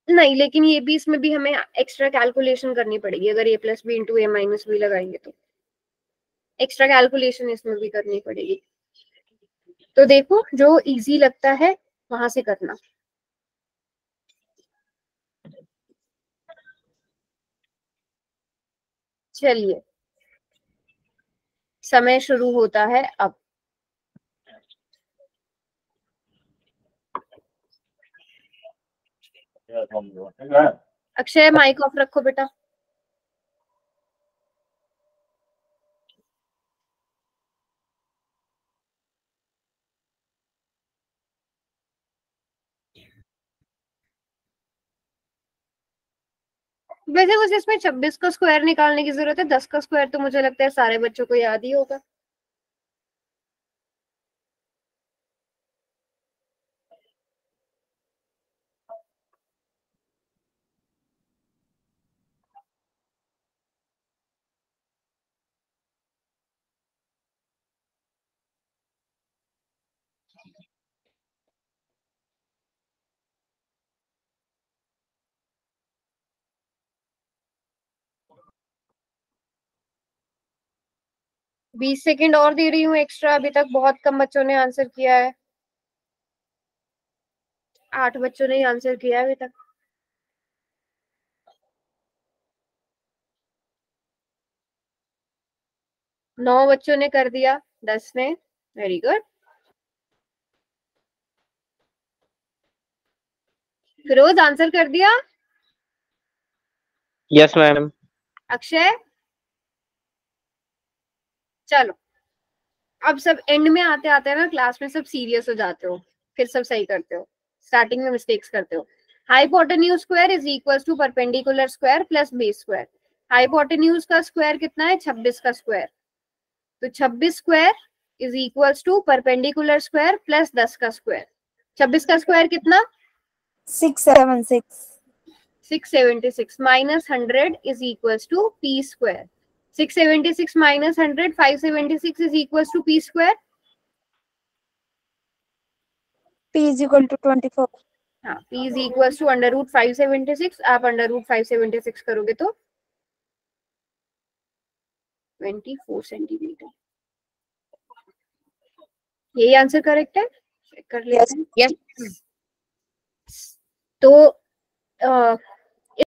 नहीं, लेकिन ये भी, इसमें भी हमें एक्स्ट्रा कैलकुलेशन करनी पड़ेगी। अगर ए plus B into A minus B लगाएंगे तो एक्स्ट्रा कैलकुलेशन इसमें भी करनी पड़ेगी। तो देखो जो इजी लगता है वहां से करना। चलिए समय शुरू होता है अब। अक्षय माइक ऑफ रखो बेटा। वैसे बस इसमें 26 का स्क्वायर निकालने की जरूरत है, 10 का स्क्वायर तो मुझे लगता है सारे बच्चों को याद ही होगा। बीस सेकेंड और दे रही हूँ एक्स्ट्रा, अभी तक बहुत कम बच्चों ने आंसर किया है। 8 बच्चों ने आंसर किया है अभी तक। नौ बच्चों ने कर दिया, 10 ने। Very good. फिरोज आंसर कर दिया? Yes madam. अक्षय? चलो अब सब एंड में आते आते ना क्लास में सब सीरियस हो जाते हो, फिर सब सही करते हो, स्टार्टिंग में मिस्टेक्स करते हो। Hypotenuse square is equal to perpendicular square plus base square. Hypotenuse का स्क्वायर कितना है? 26 का स्क्वायर। तो 26 square is equal to perpendicular square plus 10 का स्क्वायर। 26 का स्क्वायर कितना? 676। 676 minus 100 is equal to P square. 676 minus 100 576 is equal to P square. P is equal to 24. हाँ, p is equal to under root 576। आप under root 576 करोगे तो 24 centimetre. यही answer correct है? Check कर लेते हैं। यस। तो